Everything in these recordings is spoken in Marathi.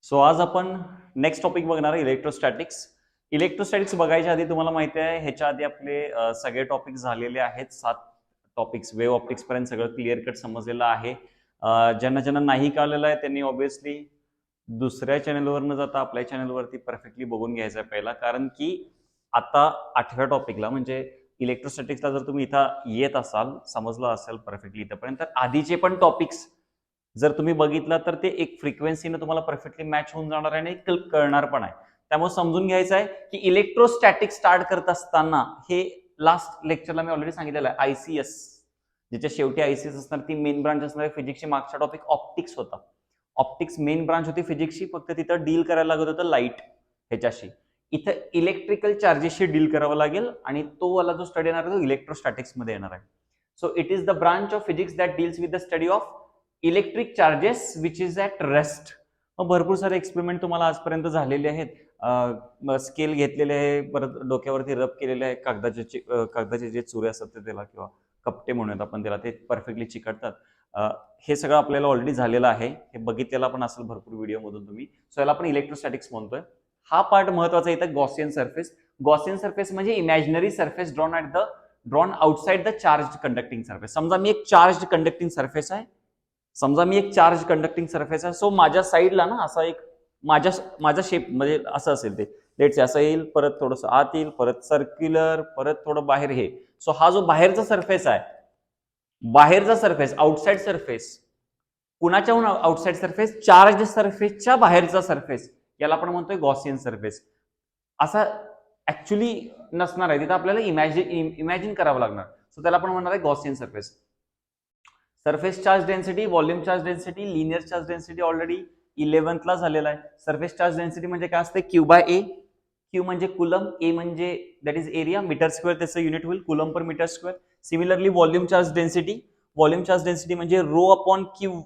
सो आज आपण नेक्स्ट टॉपिक बघणार आहे इलेक्ट्रोस्टॅटिक्स. इलेक्ट्रोस्टॅटिक्स बघायच्या आधी तुम्हाला माहिती आहे ह्याच्या आधी आपले सगळे टॉपिक झालेले आहेत. 7 टॉपिक्स वेव्ह ऑप्टिक्स पर्यंत सगळं क्लिअर कट समजलेलं आहे. ज्यांना ज्यांना नाही कळलेलं आहे त्यांनी ऑब्व्हियसली दुसऱ्या चॅनलवर न जाता आपल्या चॅनलवरती परफेक्टली बघून घ्यायचं आहे पहिला, कारण की आता 8व्या टॉपिकला म्हणजे इलेक्ट्रोस्टॅटिक्सला जर तुम्ही इथं येत असाल, समजलं असेल परफेक्टली इथंपर्यंत, तर आधीचे पण टॉपिक्स जर तुम्ही बघितला तर ते एक फ्रिक्वेन्सीने तुम्हाला परफेक्टली मॅच होऊन जाणार आहे आणि कळणार पण आहे. त्यामुळे समजून घ्यायचं आहे की इलेक्ट्रोस्टॅटिक स्टार्ट करत असताना हे लास्ट लेक्चरला मी ऑलरेडी सांगितलेलं आहे, आयसीएस ज्याच्या शेवटी आयसीएस असणार ती मेन ब्रांच असणार आहे फिजिक्सची. मागचा टॉपिक ऑप्टिक्स होता. ऑप्टिक्स मेन ब्रांच होती फिजिक्सची, फक्त तिथं डील करायला लागत होतं लाईट ह्याच्याशी. इथं इलेक्ट्रिकल चार्जेसशी डील करावं लागेल आणि तो वाला जो स्टडी येणार आहे तो इलेक्ट्रोस्टॅटिक्स मध्ये येणार आहे. So it is the branch of physics that deals with the study of electric charges which is at rest. मग भरपूर सारे एक्सपेरिमेंट तुम्हाला आजपर्यंत झालेले आहेत. स्केल घेतलेले आहे, परत डोक्यावरती रब केलेले आहे, कागदाचे जे चुरे असतात ते त्याला किंवा कपटे म्हणूयात आपण त्याला, ते परफेक्टली चिकटतात. हे सगळं आपल्याला ऑलरेडी झालेलं आहे, हे बघितलेलं पण असेल भरपूर व्हिडिओमधून तुम्ही. सो याला आपण इलेक्ट्रोस्टॅटिक्स म्हणतोय. हा पार्ट महत्वाचा इथं गॉसियन सरफेस. गॉसियन सरफेस म्हणजे imaginary surface drawn outside the charge conducting surface. समजा मी एक चार्ज कंडक्टिंग सरफेस आहे, सो माझ्या साईडला ना असा एक माझा शेप म्हणजे असं असेल, ते लेट्स असं येईल, परत थोडंसं आत येईल, परत सर्क्युलर, परत थोडं बाहेर हे. सो हा जो बाहेरचा सरफेस आहे, आउटसाइड सरफेस, कुणाच्याहून आउटसाइड सरफेस, चार्ज सरफेसच्या बाहेरचा सरफेस, याला आपण म्हणतोय गॉसियन सरफेस. असा ऍक्च्युली नसणार आहे, तिथं आपल्याला इमॅजिन करावं लागणार. सो त्याला आपण म्हणणार आहे Gaussian surface. Surface charge density, volume charge density, linear charge density already 11th ला झालेला आहे. सरफेस चार्ज डेन्सिटी म्हणजे काय असते, क्यू बाय ए. क्यू म्हणजे कुलम, ए म्हणजे that is area, metre square त्याचं युनिट होईल coulomb per metre square. Similarly volume charge density म्हणजे rho upon Q,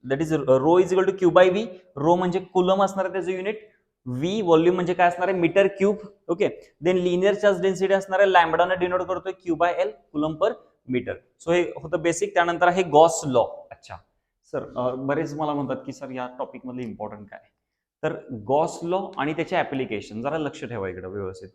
that is rho is equal to Q by V. Rho म्हणजे कुलम असणार आहे त्याचं युनिट, व्ही व्हॉल्यूम म्हणजे काय असणार आहे, metre cube. Okay. Then linear charge density असणार आहे, लॅम्बडाने डिनोट करतोय, Q by L, coulomb per metre. So हे होतं बेसिक. त्यानंतर आहे गॉस लॉ. अच्छा सर, बरेच मला म्हणतात की सर या टॉपिक मधले इम्पॉर्टंट काय, तर गॉस लॉ आणि त्याचे ऍप्लिकेशन जरा लक्ष ठेवा इकडे व्यवस्थित.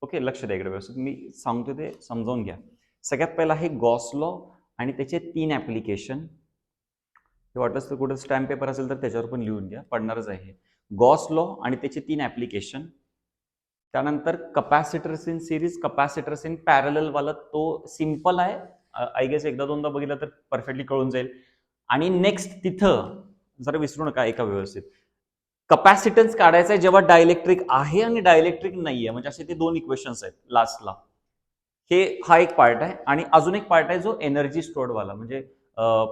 ओके, लक्ष द्या इकडे व्यवस्थित, मी सांगतो ते समजावून घ्या. सगळ्यात पहिला आहे गॉस लॉ आणि त्याचे 3 ऍप्लिकेशन. हे वाटत तर कुठे स्टॅम्प पेपर असेल तर त्याच्यावर पण लिहून घ्या, पडणारच आहे. गॉस लॉ आणि त्याचे 3 ऍप्लिकेशन. त्यानंतर capacitors in series, capacitors in parallel वाला तो सिंपल आहे, आय गेस एकदा दोनदा बघितलं तर परफेक्टली कळून जाईल. आणि नेक्स्ट तिथं जरा विसरू नका एका व्यवस्थित, कपॅसिटन्स काढायचं आहे जेव्हा डायलेक्ट्रिक आहे आणि डायलेक्ट्रिक नाहीये, म्हणजे असे ते 2 इक्वेशन्स आहेत लास्टला. हा एक पार्ट आहे. आणि अजून एक पार्ट आहे जो एनर्जी स्टोर्ड वाला, म्हणजे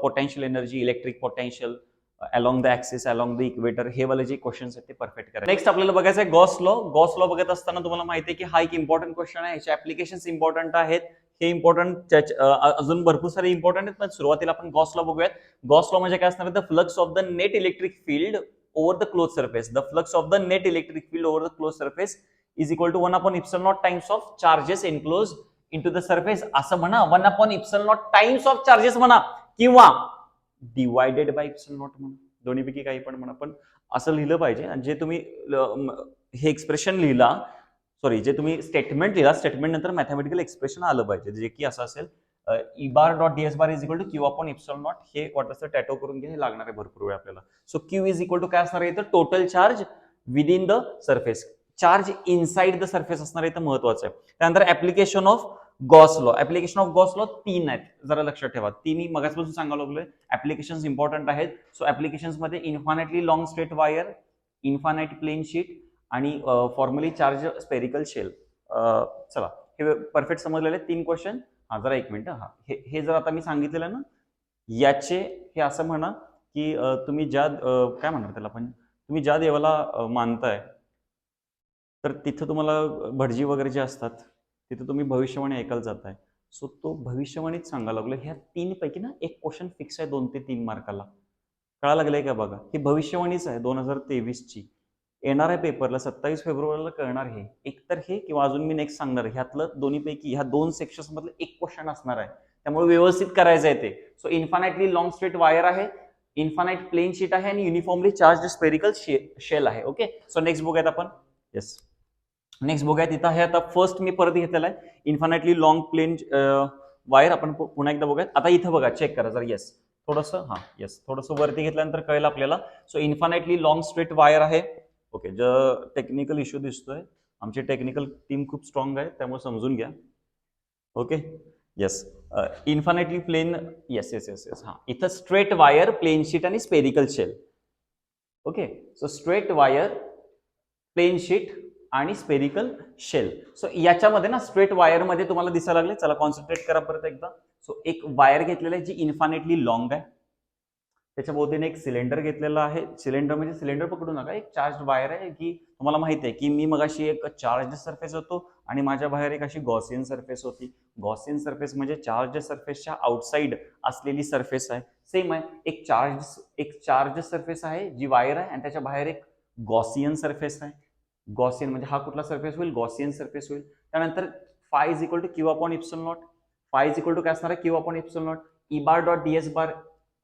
potential energy, electric potential along the axis, along the equator, हे वाले जे क्वेश्चन्स आहेत ते परफेक्ट करायचे. नेक्स्ट आपल्याला बघायचं आहे गॉस लॉ. गॉस लॉ बघत असताना तुम्हाला माहिती आहे की हा एक इम्पॉर्टंट क्वेश्चन आहे, याचे ऍप्लिकेशन्स इम्पॉर्टंट आहेत. हे इम्पॉर्टंट अजून भरपूर सारे इम्पॉर्टंट आहेत, पण सुरुवातीला आपण गॉस लॉ बघूयात. गॉस लॉ म्हणजे काय असणार आहे, the flux of the net electric field over the close surface. The flux of the net electric field over the close surface is equal to 1/ε0 times of charges enclose into the surface. असं म्हणा, 1/ε0 टाइम्स ऑफ चार्जेस म्हणा, किंवा डिवायडेड बाय ε0 म्हणा, दोन्हीपैकी काही पण म्हणा, पण असं लिहिलं पाहिजे. आणि जे तुम्ही हे एक्सप्रेशन लिहिला, सॉरी जे तुम्ही स्टेटमेंट लिहिला, स्टेटमेंट नंतर मॅथमॅटिकल एक्सप्रेशन आलं पाहिजे, जे की असं असेल, E bar dot D S bar is equal to Q upon ε0. हे वाटतं टॅटो करून घ्या, हे लागणार आहे भरपूर वेळ आपल्याला. So Q is equal to काय असणार आहे, total charge within the surface, charge inside the surface असणार आहे, महत्वाचं आहे. त्यानंतर application of Gauss law. Application of Gauss law 3 आहेत, जरा लक्षात ठेवा. 3 मगाचपासून सांगायला लागलोय, ऍप्लिकेशन्स इम्पॉर्टंट आहेत. सो ऍप्लिकेशन्स मध्ये infinitely long straight wire, infinite plane sheet आणि फॉर्मली चार्ज स्पेरिकल शेल. चला, हे परफेक्ट समजलेले 3 क्वेश्चन. हा जरा एक मिनिट, हा हे जर आता मी सांगितलेलं ना, याचे हे असं म्हणा की तुम्ही ज्या काय म्हणणार त्याला, पण तुम्ही ज्या देवाला मानताय तर तिथं तुम्हाला भटजी वगैरे जे असतात तिथं तुम्ही भविष्यवाणी ऐकायला जाताय. सो तो भविष्यवाणीच सांगायला लागलो. ह्या 3 पैकी ना एक क्वेश्चन फिक्स आहे 2 ते 3 मार्काला. कळा लागलंय का बघा, ही भविष्यवाणीच आहे 2023 ची, येणार आहे पेपरला 27 फेब्रुवारीला कळणार. हे एकतर हे किंवा अजून मी नेक्स्ट सांगणार, ह्यातलं दोन्हीपैकी ह्या 2 सेक्शन्स मधलं एक क्वेश्चन असणार आहे, त्यामुळे व्यवस्थित करायचं आहे ते. So infinitely long straight wire आहे, इन्फानाइट प्लेन शीट आहे आणि युनिफॉर्मली चार्ज स्पेरिकल शेल आहे. ओके, सो नेक्स्ट बघूयात आपण. येस, नेक्स्ट बघूयात. इथं आहे आता फर्स्ट मी परत घेतलेला आहे इन्फानाइटली लॉंग प्लेन वायर. आपण पुन्हा एकदा बघूयात. आता इथं बघा, चेक करा जर. येस, थोडंसं थोडंसं वरती घेतल्यानंतर कळेल आपल्याला. So infinitely long straight wire आहे. ओके, जो टेक्निकल इश्यू दिसतोय, आमची टेक्निकल टीम खूप स्ट्रॉंग आहे, त्यामुळे समजून घ्या. Okay, yes, infinitely plane. Yes yes yes yes, इथं स्ट्रेट वायर, प्लेन शीट आणि spherical shell. Okay, so straight wire, plane sheet आणि स्पेरिकल शेल. सो याच्यामध्ये ना स्ट्रेट वायर मध्ये तुम्हाला दिसायला लागले. चला कॉन्सन्ट्रेट करा परत एकदा. सो एक वायर घेतलेला आहे जी इन्फानेटली लॉंग आहे. त्याच्या भोवतीने एक सिलेंडर घेतलेला आहे. सिलेंडर म्हणजे सिलेंडर पकडू नका, एक चार्ज वायर आहे की तुम्हाला माहिती आहे की मी मगाशी एक चार्ज सरफेस होतो आणि माझ्या बाहेर एक अशी गॉसियन सरफेस होती. गॉसियन सरफेस म्हणजे चार्ज सरफेसच्या आउटसाइड असलेली सरफेस आहे. सेम आहे, एक चार्ज सरफेस आहे जी वायर आहे आणि त्याच्या बाहेर एक गॉसियन सरफेस आहे. गॉसियन म्हणजे हा कुठला सरफेस होईल? गॉसियन सरफेस होईल. त्यानंतर phi is equal to Q upon epsilon naught. Phi is equal to काय असणार आहे? Q upon epsilon naught. E bar dot DS bar.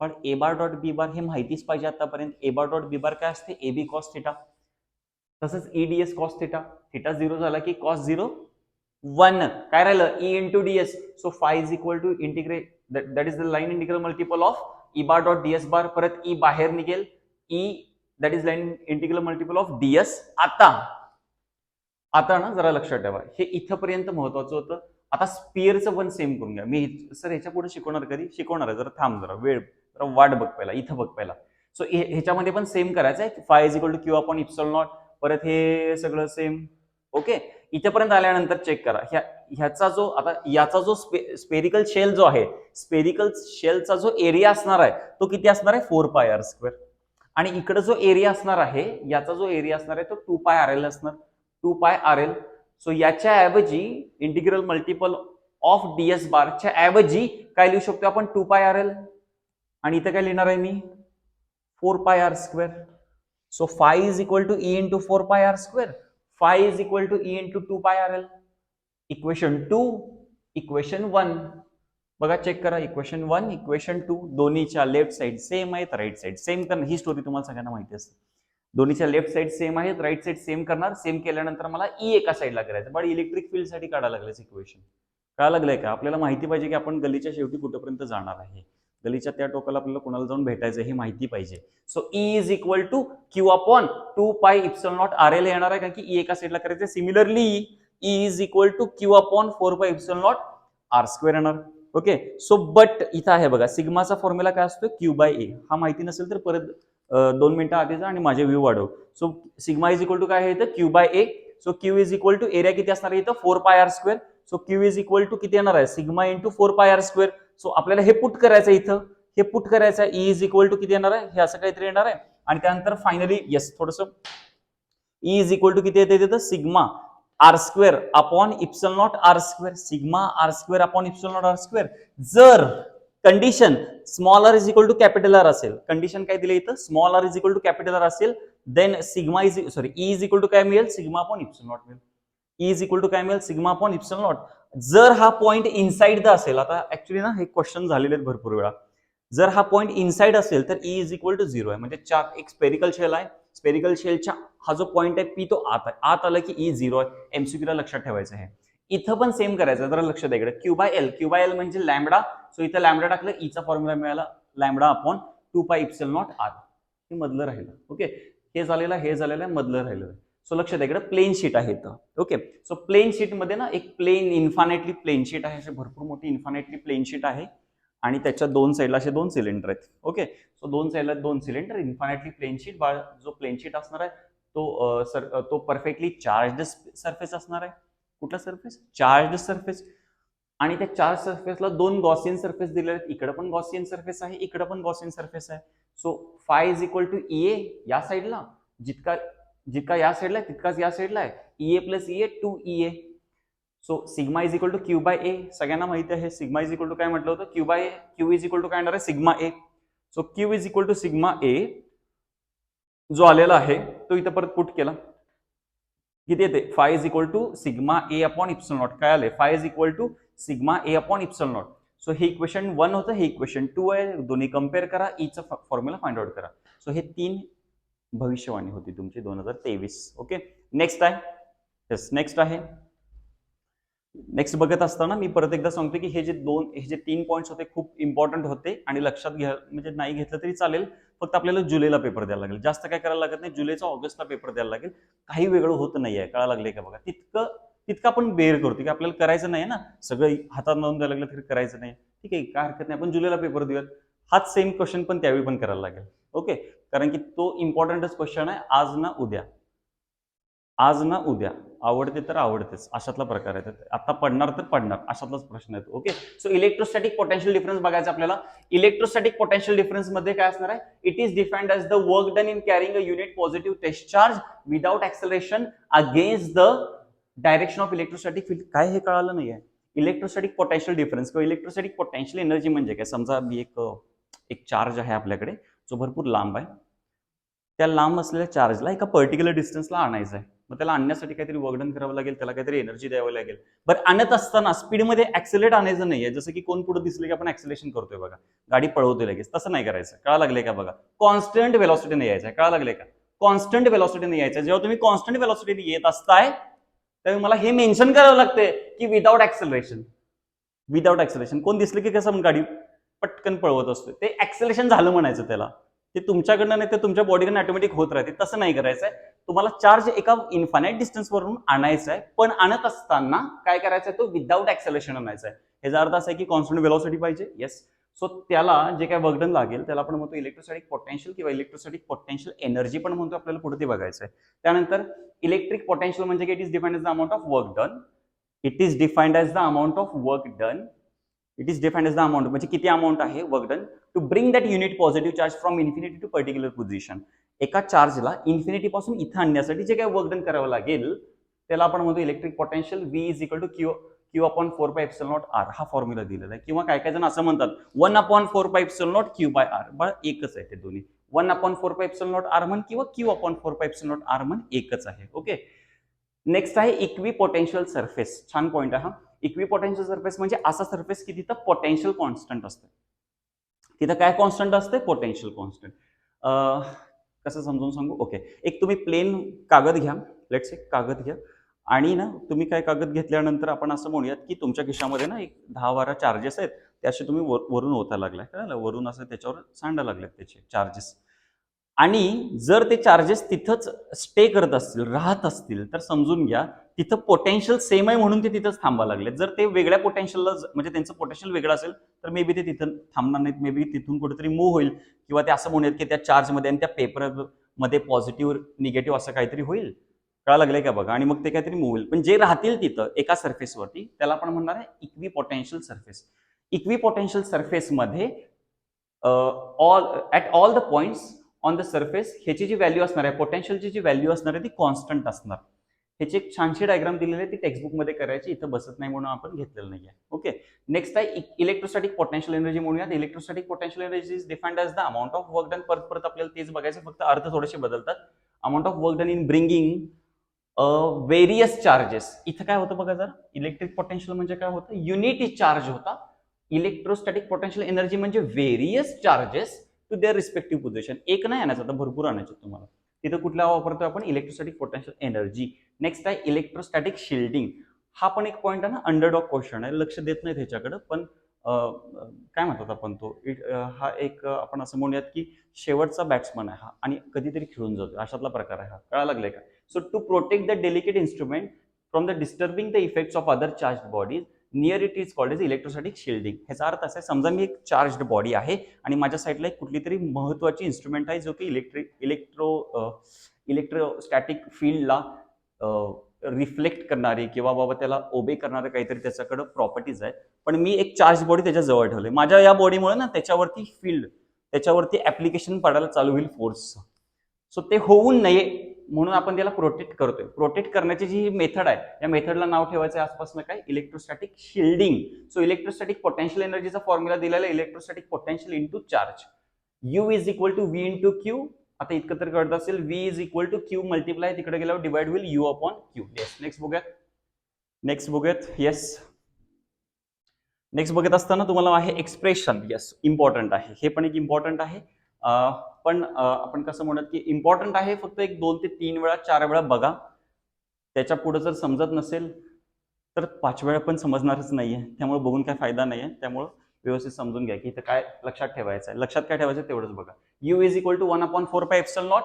पण A bar dot B bar हे माहितीच पाहिजे आतापर्यंत. ए बार डॉट बी बार काय असते? A B cos theta. तसंच E DS cos theta. Theta 0 झाला की कॉस 0 1. काय राहिलं? E into DS. So phi is equal to integrate, that is the line integral multiple of E bar dot DS bar. परत ई बाहेर निघेल, E that is line integral multiple of DS. आता ना जरा लक्षात ठेवा, हे इथंपर्यंत महत्वाचं होतं. आता स्पिअरचं पण सेम करून घ्या. मी सर ह्याच्या पुढे शिकवणार, कधी शिकवणार आहे? जरा थांब, जरा वेळ, जरा वाट बघ पहिला, इथं बघ पहिला. सो ह्याच्यामध्ये पण सेम करायचं आहे. Phi is equal to Q upon epsilon not. परत हे सगळं सेम. ओके, इथेपर्यंत आल्यानंतर चेक करा. ह्याचा जो आता याचा जो स्पेरिकल शेल जो आहे, स्पेरिकल शेलचा जो एरिया असणार आहे तो किती असणार आहे? 4 पाय आर स्क्वेअर. आणि इकडे जो एरिया असणार आहे, याचा जो एरिया असणार आहे तो 2 पाय आर एल असणार. 2 पाय आर एल. सो याच्या ऐवजी इंटिग्रल मल्टिपल ऑफ डीएस बारच्या ऐवजी काय लिहू शकतो आपण? 2 पाय आर एल. आणि इथं काय लिहिणार आहे मी? 4 pi r square. So phi is equal to E into 4 pi r square. Phi is equal to E into 2 pi R L. Equation 2, equation 1. बघा, चेक करा. इक्वेशन 1, इक्वेशन 2 दोन्हीच्या लेफ्ट साइड सेम आहेत, राईट साइड सेम करणार. ही स्टोरी तुम्हाला सगळ्यांना माहिती असते. दोन्हीच्या लेफ्ट साइड सेम आहेत, राईट साइड सेम करणार. सेम केल्यानंतर मला ई एका साईडला करायचं. बट इलेक्ट्रिक फील्ड साठी काढायला लागलेच इक्वेशन. काय लागलंय का? आपल्याला माहिती पाहिजे की आपण गलीच्या शेवटी कुठेपर्यंत जाणार आहे. गलीच्या त्या टोकाला आपल्याला कोणाला जाऊन भेटायचं हे माहिती पाहिजे. So E is equal to Q upon 2 pi epsilon not R L येणार आहे, कारण की ई एका साईडला करायचं. Similarly E is equal to Q upon 4 pi epsilon not R square येणार. ओके, सो बट इथं आहे बघा, सिग्माचा फॉर्म्युला काय असतो? Q by A. हा माहिती नसेल तर परत 2 मिनिटं आधी जा आणि माझे व्ह्यू वाढव. So sigma is equal to काय आहे इथं? Q by A. So Q is equal to area किती असणार आहे इथं? 4 pi r square. So Q is equal to किती येणार आहे? Sigma into 4 pi r square. So आपल्याला हे पुट करायचं इथं, हे पुट करायचं आहे. ई इज इक्वल टू किती येणार आहे? हे असं काहीतरी येणार आहे. आणि त्यानंतर फायनली येस थोडस ई इज इक्वल टू किती येते तिथं? Sigma R square upon epsilon not R square. Sigma R square upon epsilon not R square. जर condition small R is equal to capital R असेल, कंडिशन काय दिले इथं? Small R is equal to capital R असेल, then sigma is E is equal to काय मिळेल? सिग्मा अपॉन इप्सिलॉन नॉट मिळेल. ई इज इक्वल टू काय मिळेल? Sigma upon epsilon not. जर हा पॉईंट इनसाइड द असेल, आता ऍक्च्युली ना हे क्वेश्चन झालेले आहेत भरपूर वेळा. जर हा पॉईंट इनसाइड असेल तर ई इज इक्वल टू 0 आहे. म्हणजे एक स्पेरिकल शेल आहे, स्पेरिकल शेलच्या हा जो पॉईंट आहे पी तो आत आहे. आत आलं की ई 0 आहे. एमसीक्यूला लक्षात ठेवायचं आहे. इथं पण सेम करायचं, जरा लक्ष द्या इकडे. Q by L. Q by L म्हणजे लॅम्बडा. सो इथं लॅम्बडा टाकलं, ईचा फॉर्म्युला मिळाला lambda upon 2 pi epsilon not R. हे मधलं राहिलं. ओके, हे झालेलं आहे, मधलं राहिलेलं आहे. सो लक्ष द्या इकडे प्लेन शीट आहे इथं. ओके, सो प्लेन शीट मध्ये ना एक प्लेन इन्फानेटली प्लेन शीट आहे. अशी भरपूर मोठी इन्फानेटली प्लेन शीट आहे आणि त्याच्या 2 साईडला असे 2 सिलेंडर आहेत. ओके, सो 2 साईडला 2 सिलेंडर. Infinitely plane sheet. जो प्लेन शीट असणार आहे तो परफेक्टली चार्ज सरफेस असणार आहे. कुठला सरफेस? Charge surface. आणि त्या चार्ज सरफेसला 2 गॉसियन सरफेस दिलेले आहेत. इकडे पण गॉसियन सरफेस आहे, इकडे पण गॉसियन सरफेस आहे. So phi is equal to E A या साईडला, जितका या साईडला आहे तितकाच या साईडला आहे. E A plus E A 2 EA. So sigma is equal to Q by A. सगळ्यांना माहिती आहे सिग्मा इज इक्वल टू काय म्हटलं होतं? Q by A. Q is equal to काय येणार आहे? Sigma A. So Q is equal to sigma A जो आलेला आहे तो इथं परत पुट केला. किती येते? Phi is equal to sigma A upon epsilon naught. काय आले? Phi is equal to sigma A upon epsilon naught. So हे इक्वेशन 1 होतं, हे इक्वेशन 2 आहे. दोन्ही कम्पेअर करा, ईचा फॉर्म्युला फाइंड आउट करा. सो हे 3 भविष्यवाणी होती तुमची 2023. ओके, नेक्स्ट आहे. येस, नेक्स्ट आहे. नेक्स्ट बघत असताना मी परत एकदा सांगतो की हे जे 3 पॉईंट्स होते खूप इम्पॉर्टंट होते आणि लक्षात घ्या, म्हणजे नाही घेतलं तरी चालेल, फक्त आपल्याला जुलैला पेपर द्यायला लागेल. जास्त काय करायला लागत नाही, जुलैचा ऑगस्टला पेपर द्यायला लागेल. काही वेगळं होत नाहीये, कळायला लागले का बघा. तितकं आपण बेअर करतो की आपल्याला करायचं नाही ना, सगळं हातात लावून द्यायला लागलं तरी करायचं नाही. ठीक आहे, काय हरकत नाही, आपण जुलैला पेपर देऊयात. हाच सेम क्वेश्चन पण त्यावेळी पण करायला लागेल. ओके, कारण की तो इम्पॉर्टंटच क्वेश्चन आहे. आज ना उद्या, आज ना उद्या, आवडते तर आवडतेच, अशातला प्रकार आहे. आता पडणार तर पडणार, अशातलाच प्रश्न येतो. Okay, so electrostatic potential difference बघायचं आपल्याला. इलेक्ट्रोस्टॅटिक पोटेन्शियल डिफरन्स मध्ये काय असणार आहे? It is defined as the work done in carrying a unit positive test charge without acceleration against the direction of electrostatic field. काय हे कळालं नाहीये? इलेक्ट्रोस्टॅटिक पोटेन्शियल डिफरन्स किंवा इलेक्ट्रोस्टॅटिक पोटेन्शियल एनर्जी म्हणजे काय? समजा मी एक चार्ज आहे आपल्याकडे जो भरपूर लांब आहे. त्या लांब असलेल्या चार्जला एका पर्टिक्युलर डिस्टन्सला आणायचं आहे. मग त्याला आणण्यासाठी काहीतरी वर्क डन करावं लागेल, त्याला काहीतरी एनर्जी द्यावी लागेल. बरं, आणत असताना स्पीडमध्ये ऍक्सेलरेट आणायचं नाहीये, जसं की कोण पुढे दिसले की आपण ऍक्सेलरेशन करतोय बघा, गाडी पळवतोय लगेच, तसं नाही करायचं. कळा लागले का बघा? कॉन्स्टंट व्हेलॉसिटीने यायचं. कळा लागले का? कॉन्स्टंट व्हेलॉसिटीने यायचं. जेव्हा तुम्ही कॉन्स्टंट व्हेलॉसिटीने येत असताय त्यावेळी मला हे मेन्शन करावं लागते की विदाउट ऍक्सेलरेशन. विदाउट ऍक्सेलरेशन कोण दिसलं की कसं गाडी पटकन पळवत असतो, ते ऍक्सेलरेशन झालं म्हणायचं त्याला. ते तुमच्याकडनं नाही तर तुमच्या बॉडीकडनं ऑटोमॅटिक होत राहते. तसं नाही करायचंय. तुम्हाला चार्ज एका इन्फानाइट डिस्टन्स वरून आणायचा आहे, पण आणत असताना काय करायचंय? तो विदाउट ऍक्सेलरेशन आणायचा आहे. ह्याचा अर्थ असा आहे की कॉन्स्टंट व्हेलॉसिटी पाहिजे. येस, सो त्याला जे काय वर्क डन लागेल त्याला आपण म्हणतो इलेक्ट्रोस्टॅटिक पोटेन्शियल किंवा इलेक्ट्रोस्टॅटिक पोटेन्शियल एनर्जी पण म्हणतो. आपल्याला पुढे ते बघायचं आहे. त्यानंतर इलेक्ट्रिक पोटेन्शियल म्हणजे it is defined as the amount of work done. It is defined as the amount of work done. It is defined as the amount म्हणजे किती अमाउंट आहे work done to bring that unit positive charge from infinity to particular position. एका चार्जला इन्फिनिटी पासून इथं आणण्यासाठी जे काही वर्क डन करावं लागेल त्याला आपण म्हणतो electric potential. V is equal to Q upon 4 pi epsilon naught R. हा फॉर्म्युला दिलेला आहे. किंवा काय काय जण असं म्हणतात 1 upon 4 pi epsilon naught Q by R. बघा एकच आहे ते दोन्ही. 1 upon 4 pi epsilon naught R म्हण किंवा Q upon 4 pi epsilon naught R म्हण, एकच आहे. ओके, नेक्स्ट आहे इक्वी पोटेन्शियल सरफेस. छान पॉईंट आहे हा. इक्वी पोटेन्शियल सरफेस म्हणजे असा सरफेस की तिथं पोटेन्शियल कॉन्स्टंट असतं. तिथं काय कॉन्स्टंट असते? Potential constant. कसं समजून सांगू? ओके, एक तुम्ही प्लेन कागद घ्या. लेट्स एक कागद घ्या आणि ना तुम्ही काय कागद घेतल्यानंतर आपण असं म्हणूयात की तुमच्या खिशामध्ये ना एक 10-12 चार्जेस आहेत. त्याचे तुम्ही वरून ओता लागलाय. कळलं? वरून असं त्याच्यावर सांडा लागलेत त्याचे चार्जेस. आणि जर ते चार्जेस तिथंच स्टे करत असतील, राहत असतील, तर समजून घ्या तिथं पोटेन्शियल सेम आहे म्हणून ते तिथंच थांबा लागले. जर ते वेगळ्या पोटेन्शियलला म्हणजे त्यांचं पोटेन्शियल वेगळं असेल तर मे बी ते तिथं थांबणार नाहीत. मे बी तिथून कुठेतरी मूव्ह होईल किंवा ते असं म्हणूयात की त्या चार्जमध्ये आणि त्या पेपरमध्ये पॉझिटिव्ह निगेटिव्ह असं काहीतरी होईल. कळा लागलंय का बघा? आणि मग ते काहीतरी मूव्ह होईल. पण जे राहतील तिथं एका सरफेसवरती त्याला आपण म्हणणार आहे equipotential surface. Equipotential सरफेसमध्ये at all the points on the surface ह्याची जी व्हॅल्यू असणार आहे, पोटेन्शियलची जी व्हॅल्यू असणार आहे ती कॉन्स्टंट असणार. ह्याची एक छानशी डायग्राम दिलेली आहे, ती टेक्स्टबुकमध्ये करायची, इथं बसत नाही म्हणून आपण घेतलेलं नाही आहे. ओके, नेक्स्ट आहे इलेक्ट्रोस्टॅटिक पोटेन्शियल एनर्जी म्हणूयात. Electrostatic potential energy is defined as the amount of work done. परत परत आपल्याला तेच बघायचं, फक्त अर्थ थोडेसे बदलतात. Amount of work done in bringing various charges. इथं काय होतं बघा जर, इलेक्ट्रिक पोटेन्शियल म्हणजे काय होतं? युनिट चार्ज होता. इलेक्ट्रोस्टॅटिक पोटेन्शियल एनर्जी म्हणजे various charges to their respective position. एक नाही आणायचं, आता भरपूर आणायचं तुम्हाला. तिथं कुठला वापरतोय आपण? Electrostatic potential energy. नेक्स्ट आहे इलेक्ट्रोस्टॅटिक शिल्डिंग. हा पण एक पॉईंट आहे ना, अंडरडॉग क्वेश्चन आहे, लक्ष देत नाही त्याच्याकडे, पण काय म्हणतात आपण तो, हा एक आपण असं म्हणूयात की शेवटचा बॅट्समन आहे हा आणि कधीतरी खेळून जातो, अशातला प्रकार आहे हा. कळायला लागलाय का? So to protect the delicate instrument from the disturbing the effects of other charge bodies near it is called as electrostatic shielding. ह्याचा अर्थ असा आहे, समजा मी एक चार्ज्ड बॉडी आहे आणि माझ्या साईडला एक कुठली तरी महत्वाची इन्स्ट्रुमेंट आहे जो की इलेक्ट्रोस्टॅटिक फील्डला रिफ्लेक्ट करणारी किंवा बाबा त्याला ओबे करणारे काहीतरी त्याच्याकडे प्रॉपर्टीज आहेत. पण मी एक चार्ज बॉडी त्याच्या जवळ ठेवले. माझ्या या बॉडीमुळे ना त्याच्यावरती फील्ड, त्याच्यावरती ऍप्लिकेशन पडायला चालू होईल फोर्सचं. सो ते होऊ नये म्हणून आपण त्याला प्रोटेक्ट करतोय. प्रोटेक्ट करण्याची जी मेथड आहे या मेथडला नाव ठेवायचं आसपासनं काय? Electrostatic shielding. So electrostatic potential एनर्जीचा फॉर्म्युला दिलेला आहे electrostatic potential into charge. U is equal to V into Q. आता इतकं तर कळत असेल, V is equal to Q multiply तिकडे गेल्यावर डिवाइड होईल U upon Q. Yes, next बघूयात. येस, नेक्स्ट बघत असताना तुम्हाला आहे एक्सप्रेशन. येस, इम्पॉर्टंट आहे, हे पण एक इम्पॉर्टंट आहे. पण आपण कसं म्हणत की इम्पॉर्टंट आहे, फक्त एक 2 ते 3 वेळा 4 वेळा बघा. त्याच्या पुढे जर समजत नसेल तर 5 वेळा पण समजणारच नाहीये, त्यामुळे बघून काय फायदा नाहीये. त्यामुळे व्यवस्थित समजून घ्या की इथं काय लक्षात ठेवायचं आहे. लक्षात काय ठेवायचं तेवढंच बघा. U is equal to 1/4πε0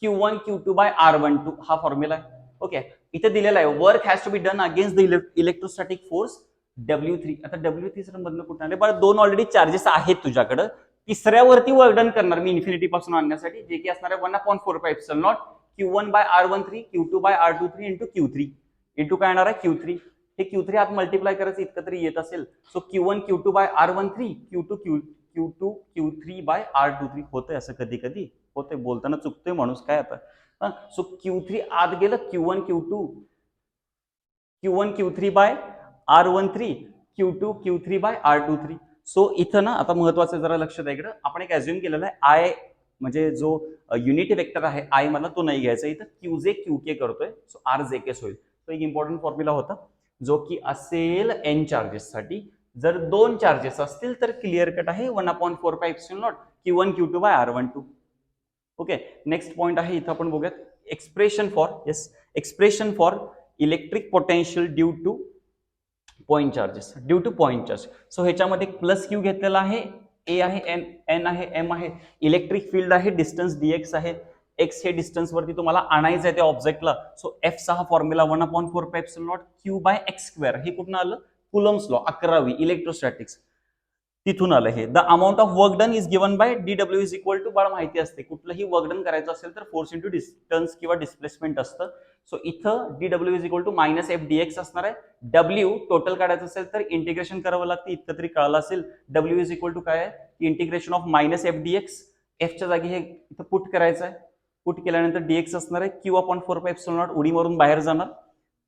Q1 Q2 by R12 हा फॉर्म्युला आहे. ओके, इथे दिलेला आहे work has to be done against the electrostatic force W3. आता W3 मधनं कुठं आले बरं, 2 ऑलरेडी चार्जेस आहेत तुझ्याकडं. तिसऱ्यावरती वर्क डन करणार मी इन्फिनिटी पासून आणण्यासाठी, जे की असणार आहे 1/4πε0 Q1 bye R13 Q2 bye R23 into Q3 into काय येणार आहे Q3. हे Q3 आत मल्टिप्लाय करायचं इतकं तरी येत असेल. So Q1 Q2 bye R13 Q2 Q3 bye R23 होतंय. असं कधी कधी होतंय, बोलताना चुकतोय माणूस, काय आता. सो Q3 आत गेलं Q1 Q3 bye R13 Q2 Q3 bye R23. So इथं ना आता महत्वाचं जरा लक्ष द्या इकडं. आपण एक अज्युम केलेला आहे आय म्हणजे जो युनिट वेक्टर आहे आय मला तो नाही घ्यायचा, इथं QJ QK करतोय. सो RJK होईल. तो एक इम्पॉर्टंट फॉर्म्युला होता जो की असेल एन चार्जेस साठी. जर 2 चार्जेस असतील तर क्लिअर कट आहे 1/4πε0 Q1 Q2 by R12. Okay, next point आहे इथं आपण बघूयात expression for electric potential due to point charges. So ह्याच्यामध्ये प्लस क्यू घेतलेला आहे, ए आहे, एन आहे, एम आहे, इलेक्ट्रिक फील्ड आहे, डिस्टन्स डीएक्स आहे. एक्स हे डिस्टन्स वरती तुम्हाला आणायचं आहे त्या ऑब्जेक्टला. सो एफ चा formula 1/4πε0 Q by X square. हे कुठून आलं? कुलम्स लॉ 11वी इलेक्ट्रोस्टॅटिक्स तिथून आलं हे. The amount of work done is given by DW is equal to, बाळ माहिती असते कुठलंही वर्क डन करायचं असेल तर फोर्स इंटू डिस्टन्स किंवा डिस्प्लेसमेंट असतं. सो इथं DW is equal to minus F DX असणार आहे. W टोटल काढायचं असेल तर इंटिग्रेशन करावं लागतं, इतकं तरी कळलं असेल. W इज इक्वल टू काय आहे? Integration of minus F DX. एफच्या जागी हे इथं पुट करायचं आहे. पुट केल्यानंतर DX असणार आहे Q/4πε0. उडी मारून बाहेर जाणार.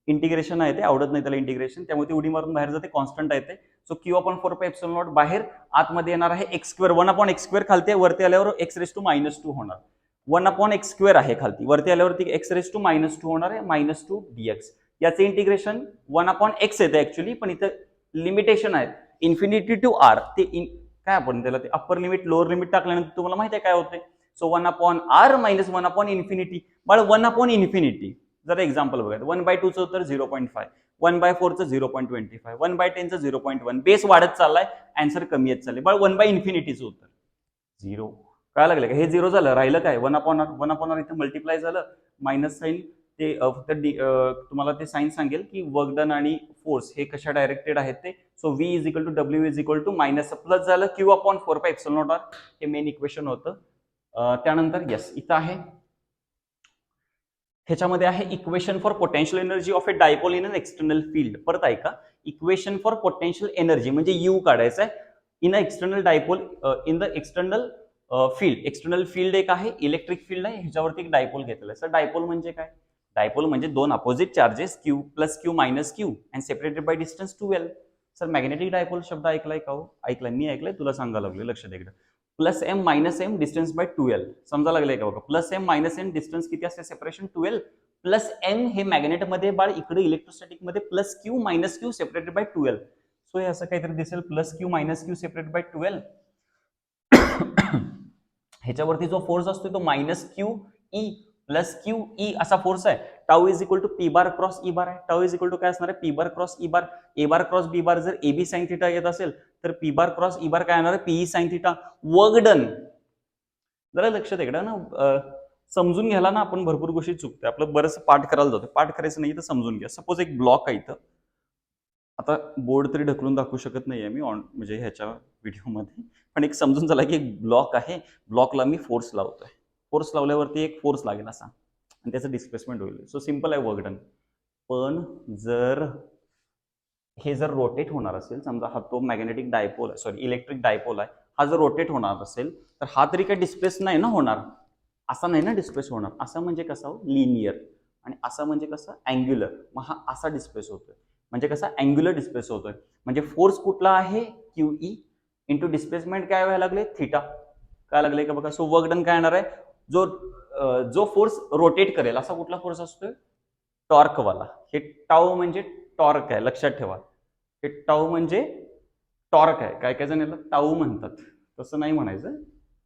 इंटिग्रेशन आहे ते, आवडत नाही त्याला इंटिग्रेशन, त्यामुळे ते उडी मारून बाहेर जाते, कॉन्स्टंट आहे ते. सो Q/4πε0 बाहेर, आतमध्ये येणार आहे एक्स स्क्वेअर. 1/x² खालते, वरती आल्यावर x⁻² होणार. 1/x² आहे खालती, वरती आल्यावरती x⁻² होणार आहे -2 dx. याचे इंटिग्रेशन 1/x येते ऍक्च्युली, पण इथं लिमिटेशन आहे इन्फिनिटी टू आर. ते काय आपण त्याला ते अप्पर लिमिट लोअर लिमिट टाकल्यानंतर तुम्हाला माहिती आहे काय होते. So 1/r - 1/∞. बळ 1/∞. जर एक्झाम्पल बघा, 1/2 चं तर 0.5, 1/4 चं 0.25, 1/10 चं 0.1. बेस वाढत चाललाय, आन्सर कमी येत चालले. बळ 1/∞ उत्तर 0. काय लागलं का? हे 0 झालं, राहिलं काय? 1/r इथं मल्टिप्लाय झालं, मायनस साईन ते फक्त तुम्हाला ते साईन सांगेल की वर्क डन आणि फोर्स हे कशा डायरेक्टेड आहेत ते. So V is equal to W is equal to minus plus झालं Q/4πε0 हे मेन इक्वेशन होतं. त्यानंतर यस इथं आहे, ह्याच्यामध्ये आहे equation for potential energy of a dipole in an external field. परत ऐका, इक्वेशन फॉर पोटेन्शियल एनर्जी म्हणजे यू काढायचं आहे in a external dipole in the external field. External field एक आहे, इलेक्ट्रिक फील्ड आहे, ह्याच्यावरती एक डायपोल घेतलेला आहे. सर डायपोल म्हणजे काय? डायपोल म्हणजे 2 opposite charges Q + Q - Q and separated by distance 2L. Sir magnetic dipole शब्द ऐकलाय का हो? ऐकलाय, मी ऐकलाय, तुला सांगायला लागलोय, लक्ष द्या इकडे. +m - m distance bye 2L समजा लागलंय का बघा. +m - m डिस्टन्स किती असते सेपरेशन 2L. +n हे मॅग्नेट मध्ये बाळ इकडे इलेक्ट्रोस्टॅटिक मध्ये +q - q separated by 2L. So हे असं काहीतरी दिसेल +q - q separated by 2L. ह्याच्यावरती जो फोर्स असतो तो -QE + QE असा फोर्स आहे. Tau is equal to P bar cross E bar आहे. टाऊ इज इक्वल टू काय असणार आहे? P bar cross E bar. A bar cross B bar जर AB sin θ येत असेल तर P bar cross E bar काय येणार आहे? PE sin θ. वर्क डन जरा लक्ष द्या ना, समजून घ्यायला ना आपण भरपूर गोष्टी चुकतोय. आपलं बरंच पाठ करायला जातो, पाठ करायचं नाही तर समजून घ्या. सपोज एक ब्लॉक आहे इथं, आता बोर्ड तरी ढकलून दाखवू शकत नाहीये मी म्हणजे ह्याच्या व्हिडिओमध्ये, पण एक समजून झाला की एक ब्लॉक आहे, ब्लॉकला मी फोर्स लावतोय. फोर्स लावल्यावरती एक फोर्स लागेल असा आणि त्याचं डिस्प्लेसमेंट होईल. सो सिंपल आहे वर्क डन. पण जर हे जर रोटेट होणार असेल, समजा हा तो magnetic dipole sorry electric dipole आहे, हा जर रोटेट होणार असेल तर हा तरी काही डिस्प्लेस नाही ना होणार, असा नाही ना डिस्प्लेस होणार. असा म्हणजे कसा? लिनियर. आणि असा म्हणजे कसं? अँग्युलर. मग हा असा डिस्प्लेस होतोय म्हणजे कसा? अँग्युलर डिस्प्लेस होतोय. म्हणजे फोर्स कुठला आहे? QE इंटू डिस्प्लेसमेंट काय व्हायला लागले? थिटा. काय लागले का बघा. सो वर्क डन काय येणार आहे? जो फोर्स रोटेट करेल असा कुठला फोर्स असतोय? टॉर्क वाला. हे टाऊ म्हणजे टॉर्क आहे, लक्षात ठेवा. हे टाऊ म्हणजे टॉर्क आहे, काय काय जण याला टाऊ म्हणतात, तसं नाही म्हणायचं,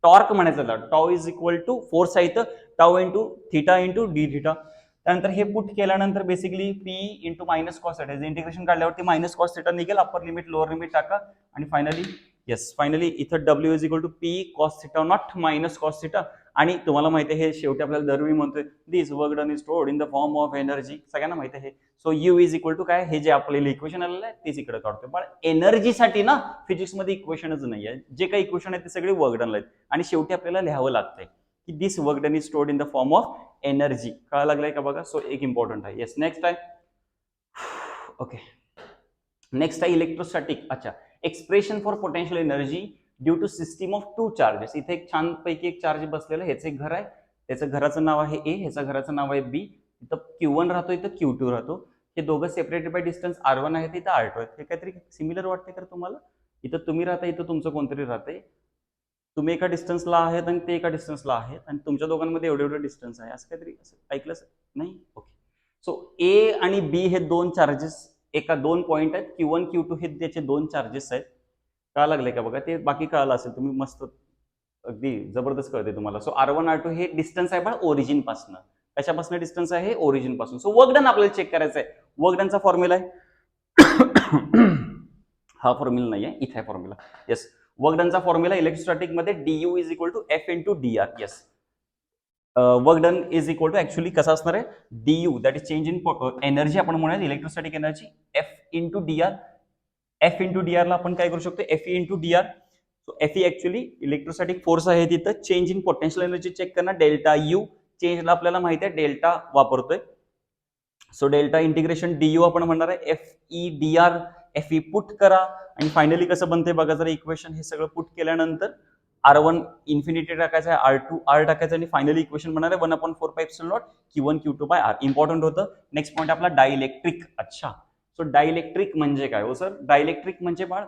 टॉर्क म्हणायचं त्याला. Tau is equal to force आहे इथं, tau into theta into D theta. त्यानंतर हे पुट केल्यानंतर basically P into minus cos theta, integration काढल्यावरती मायनस कॉस थिटा निघेल, अप्पर लिमिट लोअर लिमिट टाका आणि फायनली फायनली इथं W is equal to P cos theta naught minus cos theta. आणि तुम्हाला माहिती आहे हे शेवटी आपल्याला दरवेळी म्हणतोय this work done is stored in the form of energy, सगळ्यांना माहिती आहे. So U is equal to काय, हे जे आपल्याला इक्वेशन आलेलं आहे तेच इकडे काढतोय. पण एनर्जीसाठी ना फिजिक्स मध्ये इक्वेशनच नाही आहे, जे काही इक्वेशन आहेत ते सगळे वर्क डन आहेत आणि शेवटी आपल्याला लिहावं लागतंय की this work done is stored in the form of energy. कळायला लागलाय का बघा. सो एक इम्पॉर्टंट आहे. येस नेक्स्ट आहे ओके, नेक्स्ट आहे इलेक्ट्रोस्टॅटिक. अच्छा, expression for potential energy due to system of two charges. इथे एक छान पैकी एक चार्ज बसलेलं, ह्याचं एक घर आहे, त्याचं घराचं नाव आहे ए, ह्याचं घराचं नाव आहे बी. इथं Q1 राहतो, इथं Q2 राहतो. हे दोघं सेपरेटेड बाय डिस्टन्स R1 आहे, इथं R2 आहे. हे काहीतरी सिमिलर वाटतंय का तुम्हाला? इथं तुम्ही राहता, इथं तुमचं कोणतरी राहतंय, तुम्ही एका डिस्टन्सला आहेत आणि ते एका डिस्टन्सला आहेत आणि तुमच्या दोघांमध्ये एवढे एवढे डिस्टन्स आहे, असं काहीतरी असं ऐकलं नाही? ओके. सो ए आणि बी हे दोन चार्जेस, एका दोन पॉईंट आहेत, Q1 Q2 हे त्याचे दोन चार्जेस आहेत. कळा लागले का बघा, ते बाकी कळालं असेल, तुम्ही मस्त अगदी जबरदस्त कळते तुम्हाला. सो R1 R2 हे डिस्टन्स आहे पण ओरिजिन पासून. कशापासून डिस्टन्स आहे? ओरिजिन पासून. सो वर्क डन आपल्याला चेक करायचं आहे. वर्क डनचा फॉर्म्युला आहे हा फॉर्म्युला नाही आहे, इथे आहे फॉर्म्युला. येस, वर्क डनचा फॉर्म्युला इलेक्ट्रोस्टॅटिक मध्ये du is equal to F into D R. Yes, work done is equal to actually कसं असणार आहे, du that is change in energy, आपण म्हणूया electrostatic energy, F into D R. F into D R ला आपण काय करू शकतो, F into D R. So F actually electrostatic force आहे, तिथं change in potential energy check करणार. डेल्टा यू चेंजला आपल्याला माहिती आहे डेल्टा वापरतोय. सो डेल्टा इंटिग्रेशन du आपण म्हणणार आहे F E D R. F E put करा आणि फायनली कसं बनते बघा जरा इक्वेशन. हे सगळं पुट केल्यानंतर R1 इन्फिनिटी टाकायचं आहे, R2 R टाकायचं आणि फायनली इक्वेशन बनणार आहे 1/4πε0 Q1 Q2 by R. Important होतं. नेक्स्ट पॉईंट आपला डायइलेक्ट्रिक. अच्छा, सो डायइलेक्ट्रिक म्हणजे काय हो सर? डायइलेक्ट्रिक म्हणजे बाळ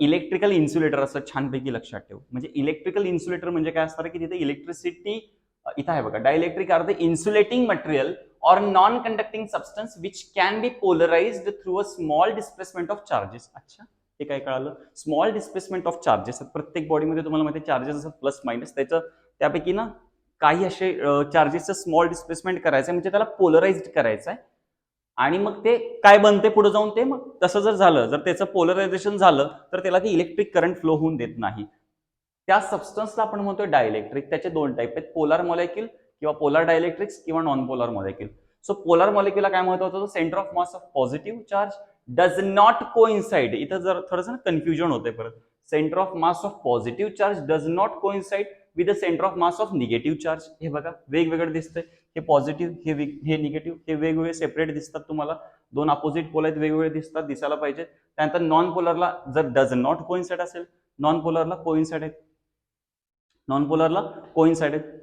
इलेक्ट्रिकल इन्सुलेटर, असं छानपैकी लक्षात ठेव. म्हणजे इलेक्ट्रिकल इन्सुलेटर म्हणजे काय असणार की तिथे इलेक्ट्रिसिटी, इथं आहे बघा, dielectric are the insulating material or non-conducting substance which can be polarized through a small displacement of charges. अच्छा, हे काय कळालं? Small displacement of charges. प्रत्येक बॉडीमध्ये तुम्हाला माहिती आहे चार्जेस असतात प्लस मायनस, त्याचं त्यापैकी ना काही असे चार्जेसचं स्मॉल डिस्प्लेसमेंट करायचं म्हणजे त्याला पोलराइज्ड करायचं आहे आणि मग ते काय बनते पुढे जाऊन ते, मग तसं जर झालं, जर त्याचं पोलरायझेशन झालं तर त्याला ते इलेक्ट्रिक करंट फ्लो होऊन देत नाही. त्या सबस्टन्सला आपण म्हणतोय डायइलेक्ट्रिक. त्याचे दोन टाईप आहेत, पोलार मॉलिक्यूल किंवा पोलार डायइलेक्ट्रिक्स किंवा non polar molecule. So polar मॉलिक्यूलला काय महत्वाचं होतं, centre of mass of positive charge does not coincide. इथं जर थोडंसं कन्फ्युजन होते परत. Centre of mass of positive charge does not coincide with the centre of mass of negative charge. हे बघा वेगवेगळं दिसतंय, हे पॉझिटिव्ह हे निगेटिव्ह, हे वेगवेगळे सेपरेट दिसतात तुम्हाला. दोन अपोजिट पोल आहेत, वेगवेगळे दिसतात, दिसायला पाहिजे. त्यानंतर नॉन पोलरला जर डज नॉट कोइन्साइड असेल, नॉन पोलरला कोइन्साइड आहेत, नॉन पोलरला कोइन्साइड आहेत.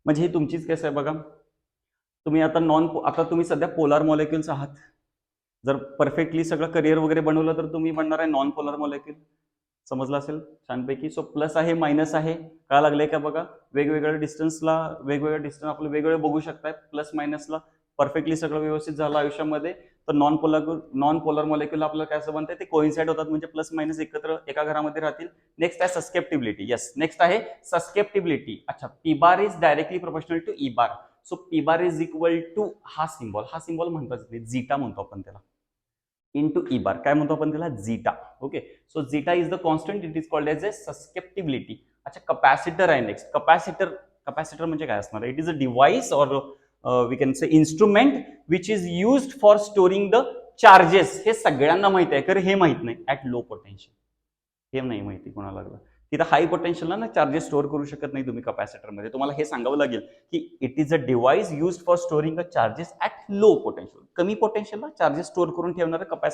म्हणजे ही तुमचीच केस आहे बघा. तुम्ही आता तुम्ही सध्या पोलार मॉलिक्युल्स आहात. जर परफेक्टली सगळं करिअर वगैरे बनवलं तर तुम्ही बनणार आहे नॉन पोलार मॉलिक्युल. समजलं असेल छानपैकी. सो प्लस आहे मायनस आहे, काय लागलंय का बघा, वेगवेगळ्या डिस्टन्सला वेगवेगळ्या डिस्टन्स आपलं वेगवेगळे बघू शकताय. प्लस मायनसला परफेक्टली सगळं व्यवस्थित झालं आयुष्यामध्ये तर नॉन पोलर मॉलिक्युल आपल्याला काय असं बनतंय, ते कोइन्साइड होतात म्हणजे प्लस मायनस एकत्र एका घरामध्ये राहतील. नेक्स्ट आहे सस्केप्टिबिलिटी. येस, नेक्स्ट आहे सस्केप्टिबिलिटी. अच्छा, P bar is directly proportional to E bar. So P bar is equal to हा सिम्बॉल म्हणतात झीटा म्हणतो आपण त्याला, इंटू ई बार. काय म्हणतो आपण त्याला? Zeta. Okay, so zeta is the constant, it is called as a susceptibility. अच्छा, कपॅसिटर आहे नेक्स्ट. कपॅसिटर म्हणजे काय असणार? इट इज अ डिव्हाइस और we can say instrument which is used for storing the charges. हे सगळ्यांना माहिती आहे, कारण हे माहित नाही ऍट लो पोटेन्शियल. हे नाही माहिती कोणाला लागलं. तिथं हाय पोटेन्शियलला ना चार्जेस स्टोअर करू शकत नाही तुम्ही कपॅसिटरमध्ये. तुम्हाला हे सांगावं लागेल की it is a device used for storing a charges at low potential. कमी पोटेन्शियलला चार्जेस स्टोअर करून ठेवणारं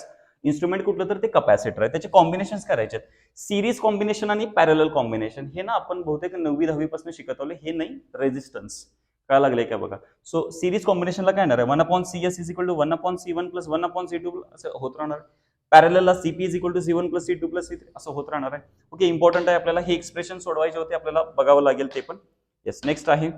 इन्स्ट्रुमेंट कुठलं तर ते कपॅसिटर आहे. त्याचे कॉम्बिनेशन करायचे आहेत, सिरीज कॉम्बिनेशन आणि पॅरलल कॉम्बिनेशन. हे ना आपण बहुतेक 9वी-10वी पासून शिकत आलो. हे नाही, रेझिस्टन्स. काय लागलंय का बघा. सो सिरीज कॉम्बिनेशनला काय येणार आहे, 1/CS is equal to 1/C1 plus 1/C2 असं होत राहणार. पॅरललला CP is equal to C1 plus C2 plus C3 असं होत राहणार आहे. ओके, इम्पॉर्टंट आहे आपल्याला हे एक्सप्रेशन सोडवायचे होते, आपल्याला बघावं लागेल ते पण. येस, नेक्स्ट आहे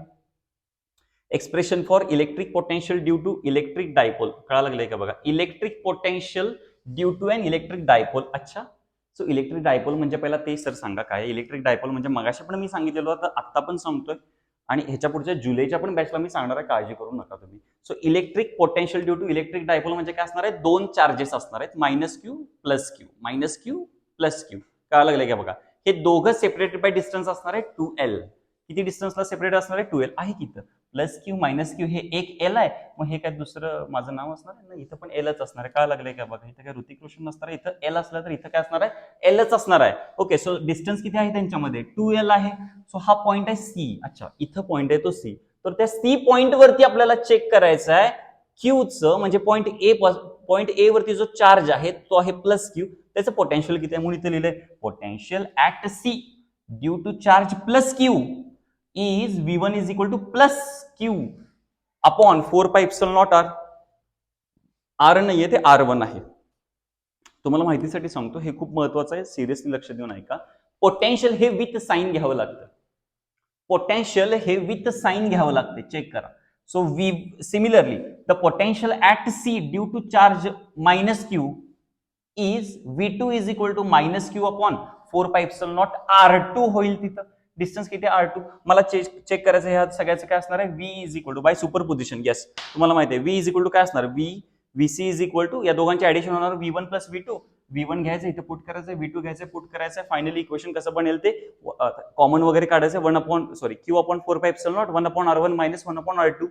expression for electric potential due to electric dipole. कळा लागलंय का बघा, electric potential due to an electric dipole. अच्छा, सो इलेक्ट्रिक डायपोल म्हणजे पहिला ते सर सांगा काय इलेक्ट्रिक डायपोल म्हणजे मगाशी पण मी सांगितलेलं होतं, आता पण सांगतोय आणि ह्याच्या पुढच्या जुलैच्या पण बॅचला मी सांगणार आहे, काळजी करू नका तुम्ही. So electric potential due to electric dipole म्हणजे काय असणार आहे, दोन चार्जेस असणार आहेत, -q + q, -q + q. काय लागलं का बघा, हे दोघं सेपरेटेड बाय डिस्टन्स असणार आहे 2l. किती डिस्टन्सला सेपरेट असणार आहे, 2l आहे की इथं. +q -q हे एक l आहे, मग हे काय दुसरं माझं नाव असणार आहे ना, इथं पण lच असणार आहे. काय लागलंय का बघा, इथं काय ऋतिक रोशन नसणार आहे, इथं l असलं तर इथं काय असणार आहे, lच असणार आहे. ओके, सो डिस्टन्स किती आहे त्यांच्यामध्ये, 2l आहे. सो हा पॉइंट आहे C. अच्छा, इथं पॉइंट आहे तो C. तर त्या C पॉइंट वरती आपल्याला चेक करायचं आहे Qचं, म्हणजे पॉइंट A वरती जो चार्ज आहे तो आहे +q. त्याचं पोटेन्शियल किती आहे म्हणून इथे लिहिलंय, potential at C due to charge +q is V1 is equal to +q upon 4πε0r. r नाहीये, ते R1 आहे. तुम्हाला माहितीसाठी सांगतो, हे खूप महत्वाचं आहे, सिरियसली लक्ष देऊन ऐका. पोटेन्शियल हे विथ साइन घ्यावं लागतं. पोटेन्शियल हे विथ साइन घ्यावं लागते, चेक करा. So similarly the potential at C due to charge -q is V2 is equal to -q upon 4πε0 R2 होईल. तिथं डिस्टन्स किती R2 मला चेक करायचं, ह्या सगळ्याचं काय असणार आहे, V is equal to by superposition. Yes, तुम्हाला माहिती आहे V इज इक्वल टू काय असणार, VC इज इक्वल टू या दोघांचे ऍडिशन होणार V1 + V2. V1 घ्यायचं इथे पुट करायचं, V2 घ्यायचं पुट करायचं. फायनली इक्वेशन कसं बनेल ते कॉमन वगैरे काढायचं, Q अपॉन 4πε0 1/R1 - 1/R2.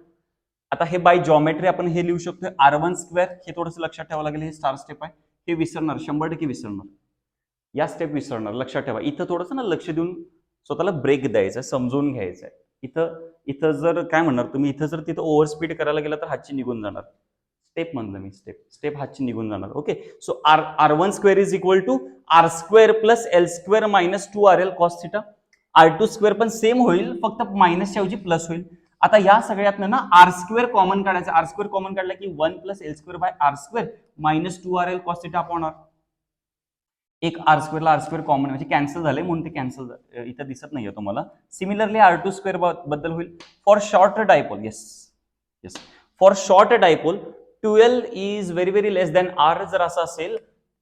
आता हे बाय जॉमेट्री आपण हे लिहू शकतो R1². हे थोडंसं लक्षात ठेवावं लागेल, हे स्टार स्टेप आहे, हे विसरणार, 100% विसरणार, या स्टेप विसरणार. लक्षात ठेवा, इथं थोडंसं ना लक्ष देऊन स्वतःला ब्रेक द्यायचा, समजून घ्यायचं. इथं जर काय म्हणणार तुम्ही, इथं जर तिथं ओव्हर स्पीड करायला गेला तर हातची निघून जाणार. स्टेप म्हणलं मी, स्टेप हातची निघून जाणार. Okay, so R1² is equal to R² + L² - 2RL cos θ. R2² पण सेम होईल, फक्त मायनसच्या ऐवजी प्लस होईल. आता या सगळ्यातनं ना R² कॉमन काढायचं. R² कॉमन काढला की 1 + L²/R² - 2RL cos θ upon R. एक R² ला R² कॉमन म्हणजे कॅन्सल झाले, म्हणून ते कॅन्सल इथं दिसत नाहीये तुम्हाला. सिमिलरली R2² बद्दल होईल for short dipole. Yes, for short dipole 2l is very less than R जर असं असेल,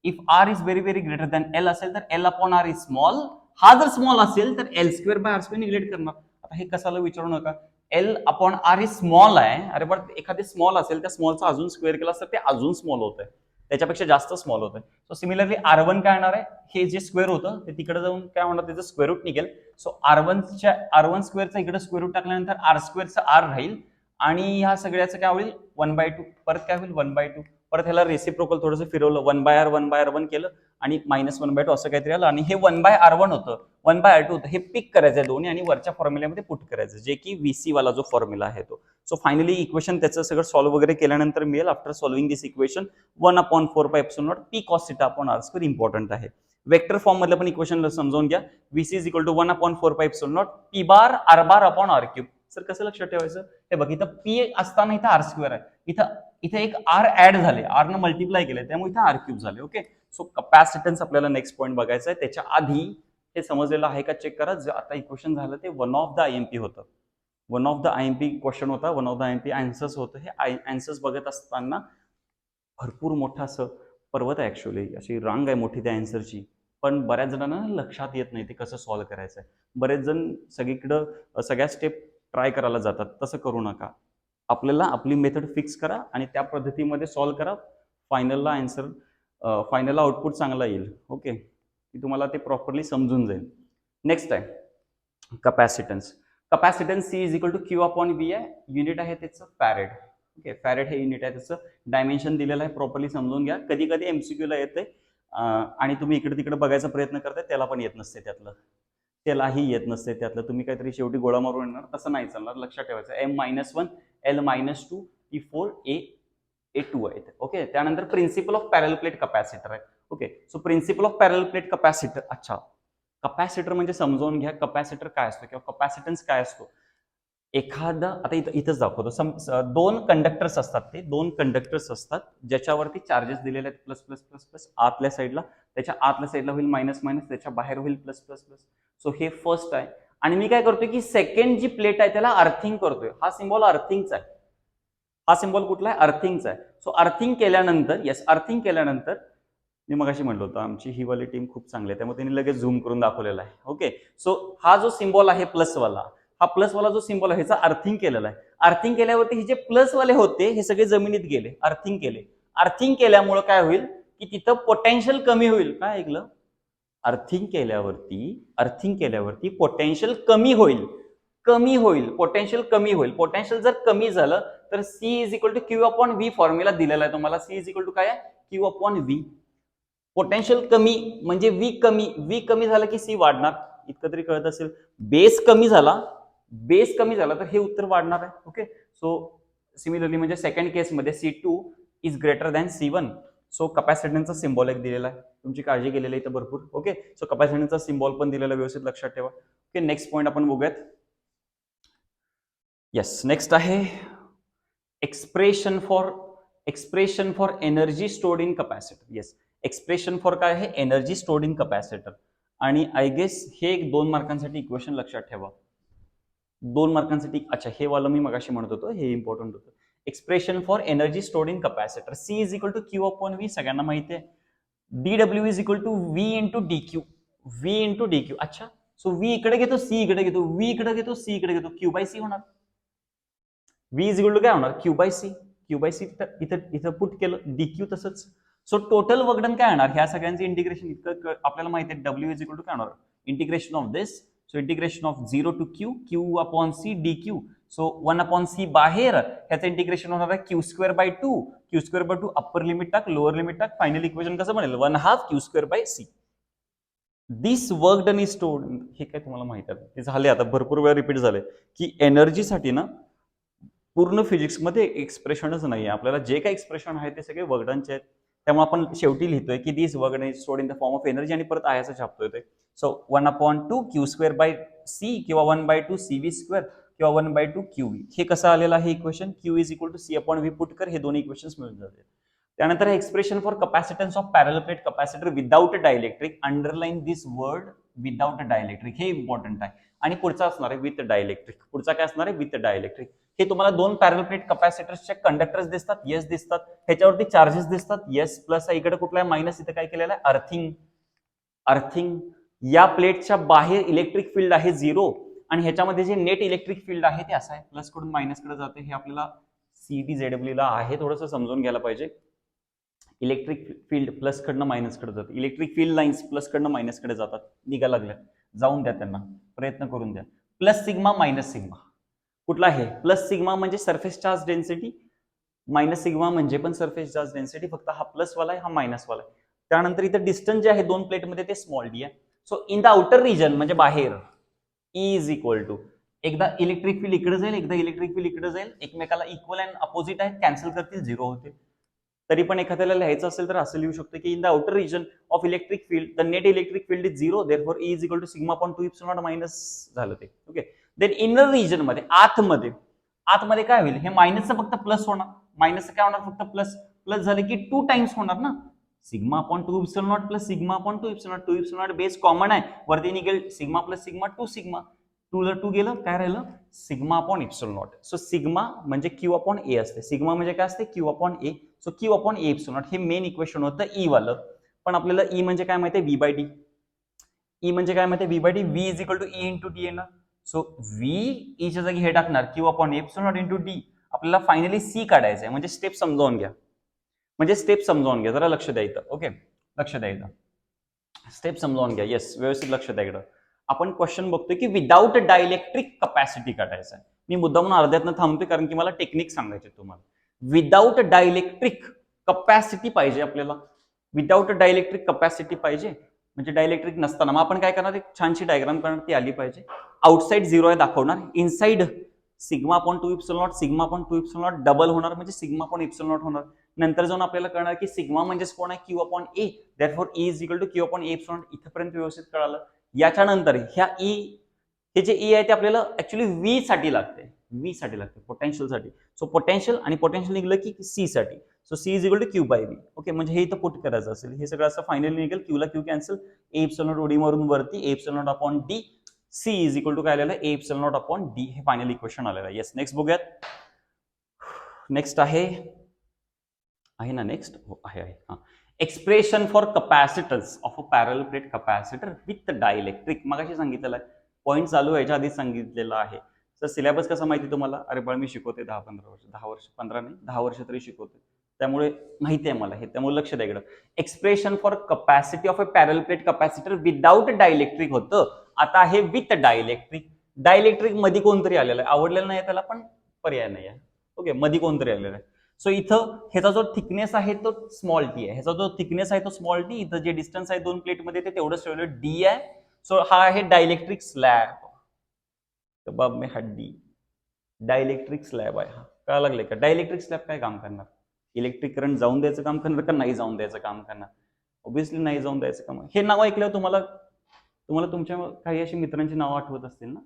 if R is very greater than L असेल तर L upon R is small. हा जर स्मॉल असेल तर L²/R² निग्लेक्ट करणार. आता हे कसाला विचारू नका, L upon R is small आहे. अरे पण एखादी स्मॉल असेल, त्या स्मॉलचा अजून स्क्वेअर केला तर ते अजून स्मॉल होत आहे, त्याच्यापेक्षा जास्त स्मॉल होत आहे. सो सिमिलरली R1 काय येणार आहे, हे जे स्क्वेअर होतं ते तिकडे जाऊन काय होणार, त्याचं स्क्वेअर रूट निघेल. सो R1² इकडे स्क्वेअर रूट टाकल्यानंतर R² R राहील आणि ह्या सगळ्याचं काय होईल 1/2. परत काय होईल 1/2. परत ह्याला रेसिप्रोकल थोडंसं फिरवलं, 1/R 1/R1 केलं आणि -1/2 असं काहीतरी आलं आणि हे 1/R1 होतं, 1/R2 होतं. हे पिक करायचं दोन्ही आणि वरच्या फॉर्म्युल्यामध्ये पुट करायचं, जे की VC वाला जो फॉर्म्युला आहे तो. सो फायनली इक्वेशन त्याचं सगळं सॉल्व्ह वगैरे केल्यानंतर मिळेल. After solving this equation 1/4πε0 P cos θ upon R² important आहे. वेक्टर फॉर्म मधलं पण इक्वेशन समजावून घ्या. VC is equal to 1/4πε0 P bar R bar upon R3. Sir कसं लक्षात ठेवायचं, हे बघ इथं P असताना इथं R² आहे, इथं एक R ऍड झाले, R न मल्टिप्लाय केले, त्यामुळे इथं R³ झाले. ओके, सो कपॅसिटन्स आपल्याला नेक्स्ट पॉईंट बघायचा आहे. त्याच्या आधी हे समजलेलं आहे का चेक करा. जे आता इक्वेशन झालं ते वन ऑफ द IMP होतं, one of the IMP question होता, one of the IMP answers होतं. हे आन्सर्स बघत असताना भरपूर मोठा असं पर्वत आहे, ऍक्च्युअली अशी रांग आहे मोठी त्या आन्सरची, पण बऱ्याच जणांना लक्षात येत नाही ते कसं सॉल्व्ह करायचं आहे. बरेच जण सगळीकडं सगळ्या स्टेप ट्राय करायला जातात, तसं करू नका. आपल्याला आपली मेथड फिक्स करा आणि त्या पद्धतीमध्ये सॉल्व्ह करा. फायनलला आन्सर, फायनलला आउटपुट चांगला येईल. ओके, की तुम्हाला ते प्रॉपरली समजून जाईल. नेक्स्ट आहे capacitance. Capacitance C is equal to Q upon V आहे, युनिट आहे त्याचं फॅरेड. ओके, फॅरेड हे युनिट आहे, त्याचं डायमेन्शन दिलेलं आहे, प्रॉपरली समजून घ्या. कधी कधी MCQ ला येते आणि तुम्ही इकडे तिकडे बघायचा प्रयत्न करताय, त्याला पण येत नसते त्यालाही येत नसते त्यातलं. तुम्ही काहीतरी शेवटी गोळा मारून येणार, तसं नाही चालणार. लक्षात ठेवायचं M-1 L-2 P4 A2 आहे. ओके, त्यानंतर प्रिन्सिपल ऑफ पॅरल प्लेट कपॅसिटर आहे. ओके, सो प्रिन्सिपल ऑफ पॅरल प्लेट कपॅसिटर. अच्छा, कपॅसिटर म्हणजे समजावून घ्या कपॅसिटर काय असतो किंवा कपॅसिटन्स काय असतो. एखादा, आता इथंच दाखवतो, दोन कंडक्टर्स असतात, ते दोन कंडक्टर्स असतात ज्याच्यावरती चार्जेस दिलेले आहेत प्लस प्लस प्लस प्लस आतल्या साईडला, त्याच्या आतल्या साईडला होईल मायनस मायनस, त्याच्या बाहेर होईल प्लस प्लस प्लस. सो हे फर्स्ट आहे. आणि मी काय करतोय की सेकंड जी प्लेट आहे त्याला अर्थिंग करतोय. हा सिम्बॉल अर्थिंगचा आहे, हा सिम्बॉल कुठला आहे, अर्थिंगचा आहे. सो अर्थिंग केल्यानंतर, येस, अर्थिंग केल्यानंतर मी मगाशी म्हटलं होतं आमची ही वाली टीम खूप चांगली आहे, त्यामुळे त्यांनी लगेच झूम करून दाखवलेला आहे. ओके, सो हा जो सिम्बॉल आहे प्लसवाला, हा प्लसवाला जो सिम्बॉल आहे ह्याचा अर्थिंग केलेला आहे. अर्थिंग केल्यावरती हे जे प्लसवाले होते हे सगळे जमिनीत गेले, अर्थिंग केले. अर्थिंग केल्यामुळे काय होईल की तिथं पोटेन्शियल कमी होईल. काय ऐकलं? अर्थिंग केल्यावरती पोटेन्शियल कमी होईल. कमी होईल, पोटेन्शियल कमी होईल. पोटेन्शियल जर कमी झालं तर C is equal to Q upon V formula दिलेला आहे तुम्हाला. सी इज इक्वल टू काय आहे? Q upon V. पोटेन्शियल कमी म्हणजे व्ही कमी झालं की सी वाढणार, इतकं तरी कळत असेल. बेस कमी झाला तर हे उत्तर वाढणार आहे. ओके, सो सिमिलरली म्हणजे सेकंड केसमध्ये C2 is greater than C1. So कपॅसिटन्सचा सिम्बॉल एक दिलेला आहे, तुमची काळजी केलेली आहे इथं भरपूर. ओके, सो कपॅसिटन्सचा सिम्बॉल पण दिलेला व्यवस्थित लक्षात ठेवा. ओके, नेक्स्ट पॉईंट आपण बघूयात. येस, नेक्स्ट आहे expression for energy stored in capacitor. Yes, expression for काय आहे? Energy stored in capacitor. आणि आय गेस हे एक 2 मार्कांसाठी इक्वेशन लक्षात ठेवा. 2 मार्कांसाठी. अच्छा, हे वाला मी मगाशी म्हणत होतो, हे इम्पॉर्टंट होतं. Expression for energy stored in capacitor. C is equal to Q upon V सगळ्यांना माहिती आहे. DW is equal to V into D Q. V into D Q. अच्छा, सो व्ही इकडे घेतो, सी इकडे घेतो, व्ही इकडे घेतो, सी इकडे घेतो, क्यू बाय सी होणार. व्ही इज इक्वल टू काय होणार? Q by C. Q by C इथं पुट केलं, डी क्यू तसंच. सो टोटल वर्कडन काय होणार? ह्या सगळ्यांचं इंटिग्रेशन इतकं आपल्याला माहिती आहे. डब्ल्यू इज इक्वल टू काय होणार? Integration of this. So integration of 0 to Q, Q upon C D Q. So 1 upon C बाहेर, ह्याचं इंटिग्रेशन होणार आहे Q square by 2. Q square by 2 upper limit टाक, लोअर लिमिट टाक, फायनल इक्वेशन कसं बनेल? 1/2 Q square by C. This work done is stored. हे काय तुम्हाला माहिती आहे, ते झाले आता भरपूर वेळा रिपीट झाले की एनर्जीसाठी ना पूर्ण फिजिक्समध्ये एक्सप्रेशनच नाही आहे. आपल्याला जे काही एक्सप्रेशन आहे ते सगळे वर्कडनचे आहेत. त्यामुळे आपण शेवटी लिहितोय की this work done is stored in the form of energy आणि परत आयाचं छापतोय ते. So 1/2 Q square by C किंवा 1/2 सी व्ही स्क्वेअर किंवा 1/2 क्यू व्ही. हे कसं आलेलं आहे equation? Q is equal to C upon V put कर, हे दोन्ही इक्वेशन्स मिळून जाते. त्यानंतर expression for capacitance of parallel plate capacitor without dielectric. Underline this word without dielectric, हे इम्पॉर्टंट आहे. आणि पुढचा असणार आहे विथ डायलेक्ट्रिक. पुढचा काय असणार आहे? With dielectric. हे तुम्हाला 2 पॅरलल प्लेट कपॅसिटर्सचे कंडक्टर्स दिसतात, येस दिसतात. ह्याच्यावरती चार्जेस दिसतात, येस. प्लस इकडे कुठला आहे? मायनस. इथं काय केलेलं आहे? अर्थिंग. अर्थिंग. या प्लेटच्या बाहेर इलेक्ट्रिक फील्ड आहे 0 आणि ह्याच्यामध्ये जे नेट इलेक्ट्रिक फील्ड आहे ते असं आहे, प्लस कडून मायनस कडे जाते. हे आपल्याला CTZW ला आहे, थोडंसं समजून घ्यायला पाहिजे. इलेक्ट्रिक फील्ड प्लस कडनं मायनस कडे जाते. इलेक्ट्रिक फील्ड लाईन्स प्लस कडनं मायनस कडे जातात. निघा लागल्या, जाऊन द्या त्यांना, प्रयत्न करून द्या. Plus sigma minus sigma. कुठला आहे? प्लस सिग्मा म्हणजे surface charge density, minus sigma म्हणजे पण सरफेस चार्ज डेन्सिटी. फक्त हा प्लस वाला आहे, हा मायनस वाला आहे. त्यानंतर इथं डिस्टन्स जे आहे 2 प्लेटमध्ये ते स्मॉल डी आहे. So in the outer region म्हणजे बाहेर, ई इज इक्वल टू, एकदा इलेक्ट्रिक फील्ड इकडे जाईल, एकदा इलेक्ट्रिक फील्ड इकडे जाईल, एकमेकाला इक्वल अँड अपोजिट आहेत, कॅन्सल करतील, 0 होते. तरी पण एखाद्याला लिहायचं असेल तर असं लिहू शकतो की in the outer region of electric field the net electric field is 0, therefore E is equal to sigma upon 2 epsilon naught minus झालं ते. ओके, देन इनर रिजन मध्ये आतमध्ये काय होईल? हे मायनसचं फक्त प्लस होणार. मायनसचं काय होणार? फक्त प्लस. प्लस झाले की 2 टाइम्स होणार ना, sigma upon 2 epsilon not plus sigma upon 2 epsilon not. 2 epsilon not base common आहे, वरती निघेल सिग्मा प्लस सिग्मा 2 सिग्मा. 2 ला 2 गेलं, काय राहिलं? Sigma upon epsilon naught. So sigma म्हणजे क्यू अपॉन ए असते. सिग्मा म्हणजे काय असते? Q upon A. So Q upon A epsilon naught हे मेन इक्वेशन होतं ई वालं. पण आपल्याला ई म्हणजे काय माहिती आहे? V by D. ई म्हणजे काय माहिती आहे? V by D. V is equal to E into D येणार. सो व्ही ईच्या जागी हे टाकणार Q upon epsilon naught into D. आपल्याला फायनली सी काढायचं आहे. म्हणजे स्टेप समजावून घ्या, जरा लक्ष द्या इथं. ओके, लक्ष द्या इथं, स्टेप समजावून घ्या. येस, व्यवस्थित लक्ष द्या इकडं. आपण क्वेश्चन बघतोय की विदाउट डायलेक्ट्रिक कपॅसिटी काढायचं आहे. मी मुद्दा म्हणून अर्ध्यातनं थांबतोय कारण की मला टेक्निक सांगायचे तुम्हाला. विदाउट डायलेक्ट्रिक कपॅसिटी पाहिजे आपल्याला. विदाउट डायलेक्ट्रिक कपॅसिटी पाहिजे म्हणजे डायलेक्ट्रिक नसताना मग आपण काय करणार? एक छानशी डायग्राम करणार, ती आली पाहिजे. आउटसाइड 0 आहे दाखवणार, inside sigma upon 2 epsilon not, sigma upon 2 epsilon not double होणार म्हणजे सिग्मा अपॉन इप्सिलॉन नॉट होणार. नंतर जाऊन आपल्याला कळणार की सिग्मा म्हणजे कोण आहे? Q upon A, therefore E is equal to Q upon A epsilon naught. इथपर्यंत व्यवस्थित कळालं. याच्यानंतर ह्या ई, हे जे ई आहे ते आपल्याला ऍक्च्युली व्ही साठी लागते, पोटेन्शियल साठी. सो पोटेन्शियल आणि पोटेन्शियल निघलं की सी साठी. So C is equal to Q by V. Okay, म्हणजे हे इथं पुट करायचं असेल. हे सगळं असं फायनली निघेल, क्यूला Q cancel, A epsilon naught ओडी वरून वरती, A epsilon naught upon D. C is equal to काय आलेलं आहे? A epsilon naught upon D. हे फायनल इक्वेशन आलेलं आहे. येस, नेक्स्ट बघूयात. नेक्स्ट आहे ना, नेक्स्ट हो आहे. हा, expression for capacitance of a पॅरल प्लेट कपॅसिटर विथ डायइलेक्ट्रिक. मगाशी सांगितलेलं आहे, पॉईंट चालू याच्या आधी सांगितलेलं आहे. तर सिलेबस कसा माहिती तुम्हाला? अरे बाळ मी शिकवते 10-15 वर्ष, 10 वर्ष 15 नाही 10 वर्ष तरी शिकवते, त्यामुळे माहिती आहे मला हे, त्यामुळे लक्ष द्या इकडं. Expression for capacity of a पॅरल प्लेट कपॅसिटर विदाउट डायइलेक्ट्रिक होतं, आता आहे विथ डायइलेक्ट्रिक. डायइलेक्ट्रिक मध्ये कोणतरी आलेलं आहे, आवडलेलं नाही त्याला पण पर्याय नाही आहे. ओके, मध्ये कोणतरी आलेलं आहे. सो इथं ह्याचा जो थिकनेस आहे तो स्मॉल टी आहे, ह्याचा जो थिकनेस आहे तो स्मॉल टी, इथं जे डिस्टन्स आहे दोन प्लेटमध्ये ते तेवढंच ठेवलं डी आहे. सो हा आहे डायइलेक्ट्रिक स्लॅब. कबाब में हड्डी, डायइलेक्ट्रिक स्लॅब आहे हा. कळा लागले का? डायइलेक्ट्रिक स्लॅब काय काम करणार? इलेक्ट्रिक करंट जाऊन द्यायचं काम करणार का नाही जाऊन द्यायचं काम करणार? ऑब्व्हियसली नाही जाऊन द्यायचं काम. हे नाव ऐकल्यावर तुम्हाला तुमच्या काही अशी मित्रांची नावं आठवत असतील ना?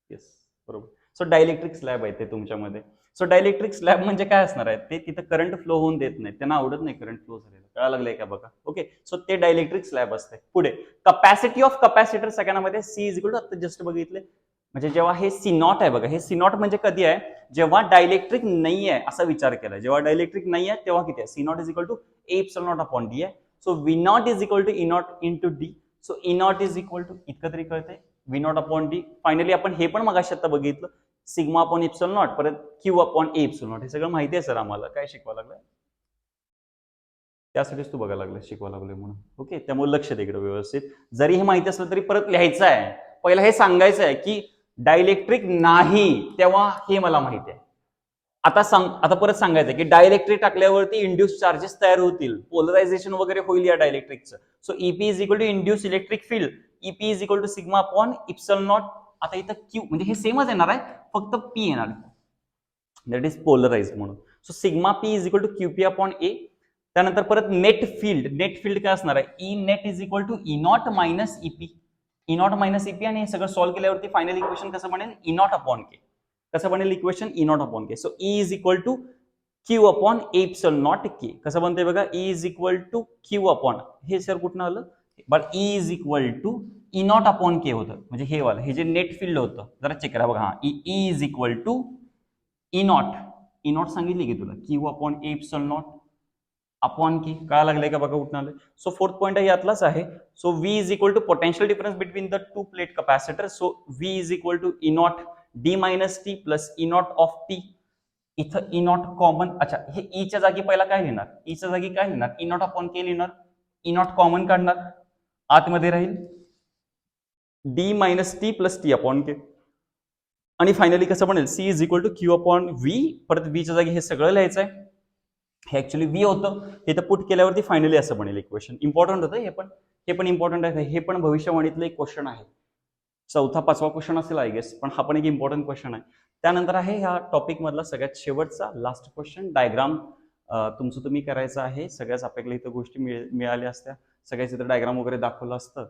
येस, बरोबर. सो डायइलेक्ट्रिक स्लॅब आहे ते तुमच्यामध्ये. सो डायइलेक्ट्रिक स्लॅब म्हणजे काय असणार आहे? ते तिथं करंट फ्लो होऊन देत नाही, त्यांना आवडत नाही करंट फ्लो झालेलं. कळा लागलंय का बघा? ओके, सो ते डायइलेक्ट्रिक स्लॅब असते. पुढे कपॅसिटी ऑफ कपॅसिटर सगळ्यांमध्ये सी इज इक्वल टू, आता जस्ट बघितले म्हणजे जेव्हा हे सी नॉट आहे बघा, हे सी नॉट म्हणजे कधी आहे? जेव्हा डायइलेक्ट्रिक नाही आहे असा विचार केला. जेव्हा डायइलेक्ट्रिक नाही आहे तेव्हा किती आहे? C naught is equal to A epsilon naught upon D आहे. So V naught is equal to E naught into D. So E naught is equal to इतकं तरी कळतंय, V naught upon D. Finally आपण हे पण मगाशी आता बघितलं, सिग्मा अपॉन इप्सिलॉन नॉट, परत Q upon A epsilon naught. हे सगळं माहिती आहे सर आम्हाला, काय शिकवा लागलंय त्यासाठीच तू बघायला लागलाय, शिकवा लागलोय म्हणून. ओके, त्यामुळे लक्ष दे इकडे व्यवस्थित. जरी हे माहिती असलं तरी परत लिहायचं आहे. पहिला हे सांगायचं आहे की डायइलेक्ट्रिक नाही तेव्हा हे मला माहिती आहे. आता परत सांगायचं की डायइलेक्ट्रिक टाकल्यावरती इंड्यूस चार्जेस तयार होतील, पोलरायझेशन वगैरे होईल या डायइलेक्ट्रिकचं. So EP is equal to induce electric field, EP is equal to sigma upon epsilon naught. आता इथं क्यू म्हणजे हे सेमच येणार आहे, फक्त पी येणार, दॅट इज पोलराइज म्हणून. So sigma P is equal to Q P upon A. त्यानंतर परत नेट फील्ड काय असणार आहे? E net is equal to E naught minus EP, E naught minus EP. आणि हे सगळं सॉल्व्ह केल्यावरती फायनल इक्वेशन कसं बनेल? E naught upon K. कसं बनेल equation? E naught upon K. So E is equal to Q upon A epsilon naught K. कसं बनते बघा? E is equal to Q upon, हे सर कुठनं आलं? But E is equal to E naught upon K होतं, म्हणजे हे वाला, हे जे नेट फील्ड होतं जरा चेक करा बघा. हा E is equal to E naught सांगितली की तुला, Q upon A epsilon naught upon की. काय लागलंय का बघा कुठं आलं? सो फोर्थ पॉईंट यातलाच आहे. So V is equal to potential difference between the two plate capacitor. So V is equal to E naught D minus T plus E naught of T. इथं ई नॉट कॉमन, अच्छा हे ईच्या जागी पहिला काय लिहिणार? ईच्या जागी काय लिहिणार? ई नॉट अपॉन के लिहिणार, ई नॉट कॉमन काढणार, आतमध्ये राहील D minus T plus T upon K. आणि फायनली कसं बनेल? C is equal to Q upon V. परत व्हीच्या जागी हे सगळं लिहायचं आहे, हे ऍक्च्युअली व्ही होतं, हे तर पुट केल्यावरती फायनली असं बनेल इक्वेशन. इम्पॉर्टंट होतं हे पण इम्पॉर्टंट आहे. हे पण भविष्यवाणीतलं एक क्वेश्चन आहे, 4था-5वा क्वेश्चन असेल आय गेस, पण हा पण एक इम्पॉर्टंट क्वेश्चन आहे. त्यानंतर आहे ह्या टॉपिक मधला सगळ्यात शेवटचा लास्ट क्वेश्चन, डायग्राम तुमचं तुम्ही करायचं आहे. सगळ्याच आपल्याला इथं गोष्टी मिळाल्या असत्या, सगळ्याच इथं डायग्राम वगैरे दाखवलं असतं,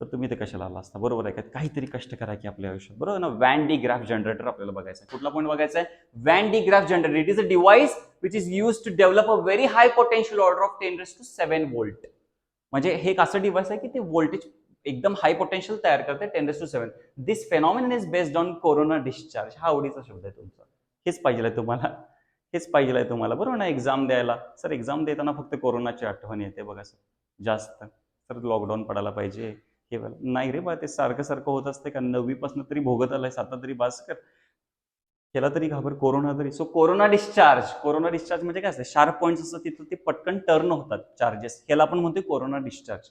तर तुम्ही ते कशाला आला असता? बरोबर आहे का? काहीतरी कष्ट करा की आपल्या आयुष्यात, बरोबर ना? व्हॅन डी ग्राफ जनरेटर आपल्याला बघायचं आहे. कुठला पॉईंट बघायचा आहे? Van de Graaff generator. It is a device which is use to develop a very high potential order of 10⁻⁷ volt. म्हणजे हे एक असं डिव्हाइस आहे की ते व्होल्टेज एकदम हाय पोटेन्शियल तयार करते 10⁻⁷. This phenomenon is based on corona discharge. हा आवडीचा शब्द आहे तुमचा, हेच पाहिजे तुम्हाला, हेच पाहिजे तुम्हाला, बरोबर ना? एक्झाम द्यायला सर, एक्झाम देताना फक्त कोरोनाची आठवण येते बघा सर जास्त. सर लॉकडाऊन पडायला पाहिजे, हे नाही रे बा, ते सारखं होत असते का? 9वी पासून तरी भोगत आलाय, 7 तरी बास कर, केला तरी घाबर, कोरोना तरी. सो कोरोना डिस्चार्ज म्हणजे काय असतं? शार्प पॉईंट्स असतात तिथं, ते पटकन टर्न होतात चार्जेस, ह्याला आपण म्हणतोय कोरोना डिस्चार्ज.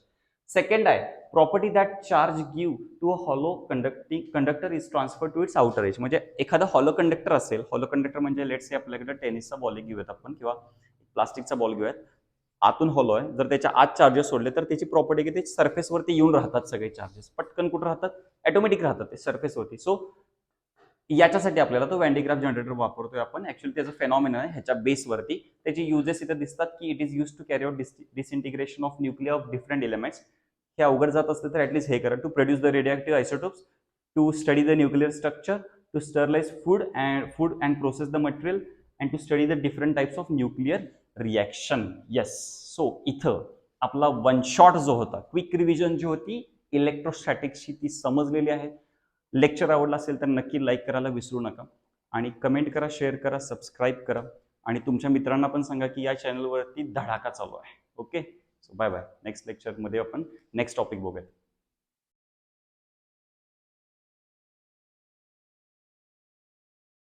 सेकंड आहे property that charge give to a hollow conductor is transfer to its outer edge. म्हणजे एखादा हॉलो कंडक्टर असेल, हॉलो कंडक्टर म्हणजे लेट्स से आपल्याकडे टेनिसचा बॉल घेऊयात आपण किंवा प्लास्टिकचा बॉल घेऊयात, आतून हॉलो आहे, जर त्याच्या आत चार्जेस सोडले तर त्याची प्रॉपर्टी की ते सरफेसवरती येऊन राहतात सगळे चार्जेस, पटकन कुठं राहतात? ऑटोमॅटिक राहतात ते सरफेसवरती. सो याच्यासाठी आपल्याला तो व्हॅन डी ग्राफ जनरेटर वापरतोय आपण. ऍक्च्युअली त्याचं फेनॉमिनन आहे ह्याच्या बेसवरती, त्याचे युजेस इथे दिसतात की it is use to carry out disintegration of nuclear of different elements. हे अवघड जात असते तर ऍटलीस्ट हे करा. To produce the radioactive isotopes, to study the nuclear structure, to sterilise food and process the material, and to study the different types of nuclear reaction. Yes, so इथं आपला वन शॉट जो होता, क्विक रिव्हिजन जी होती इलेक्ट्रोस्टॅटिक्सची, ती समजलेली आहे. लेक्चर आवडला असेल तर नक्की लाईक करायला विसरू नका, आणि कमेंट करा, शेअर करा, सबस्क्राईब करा. आणि तुमच्या मित्रांना पण सांगा की या चॅनलवरती धडाका चालू आहे. Okay, so bye bye. Next लेक्चरमध्ये आपण नेक्स्ट टॉपिक बघूया.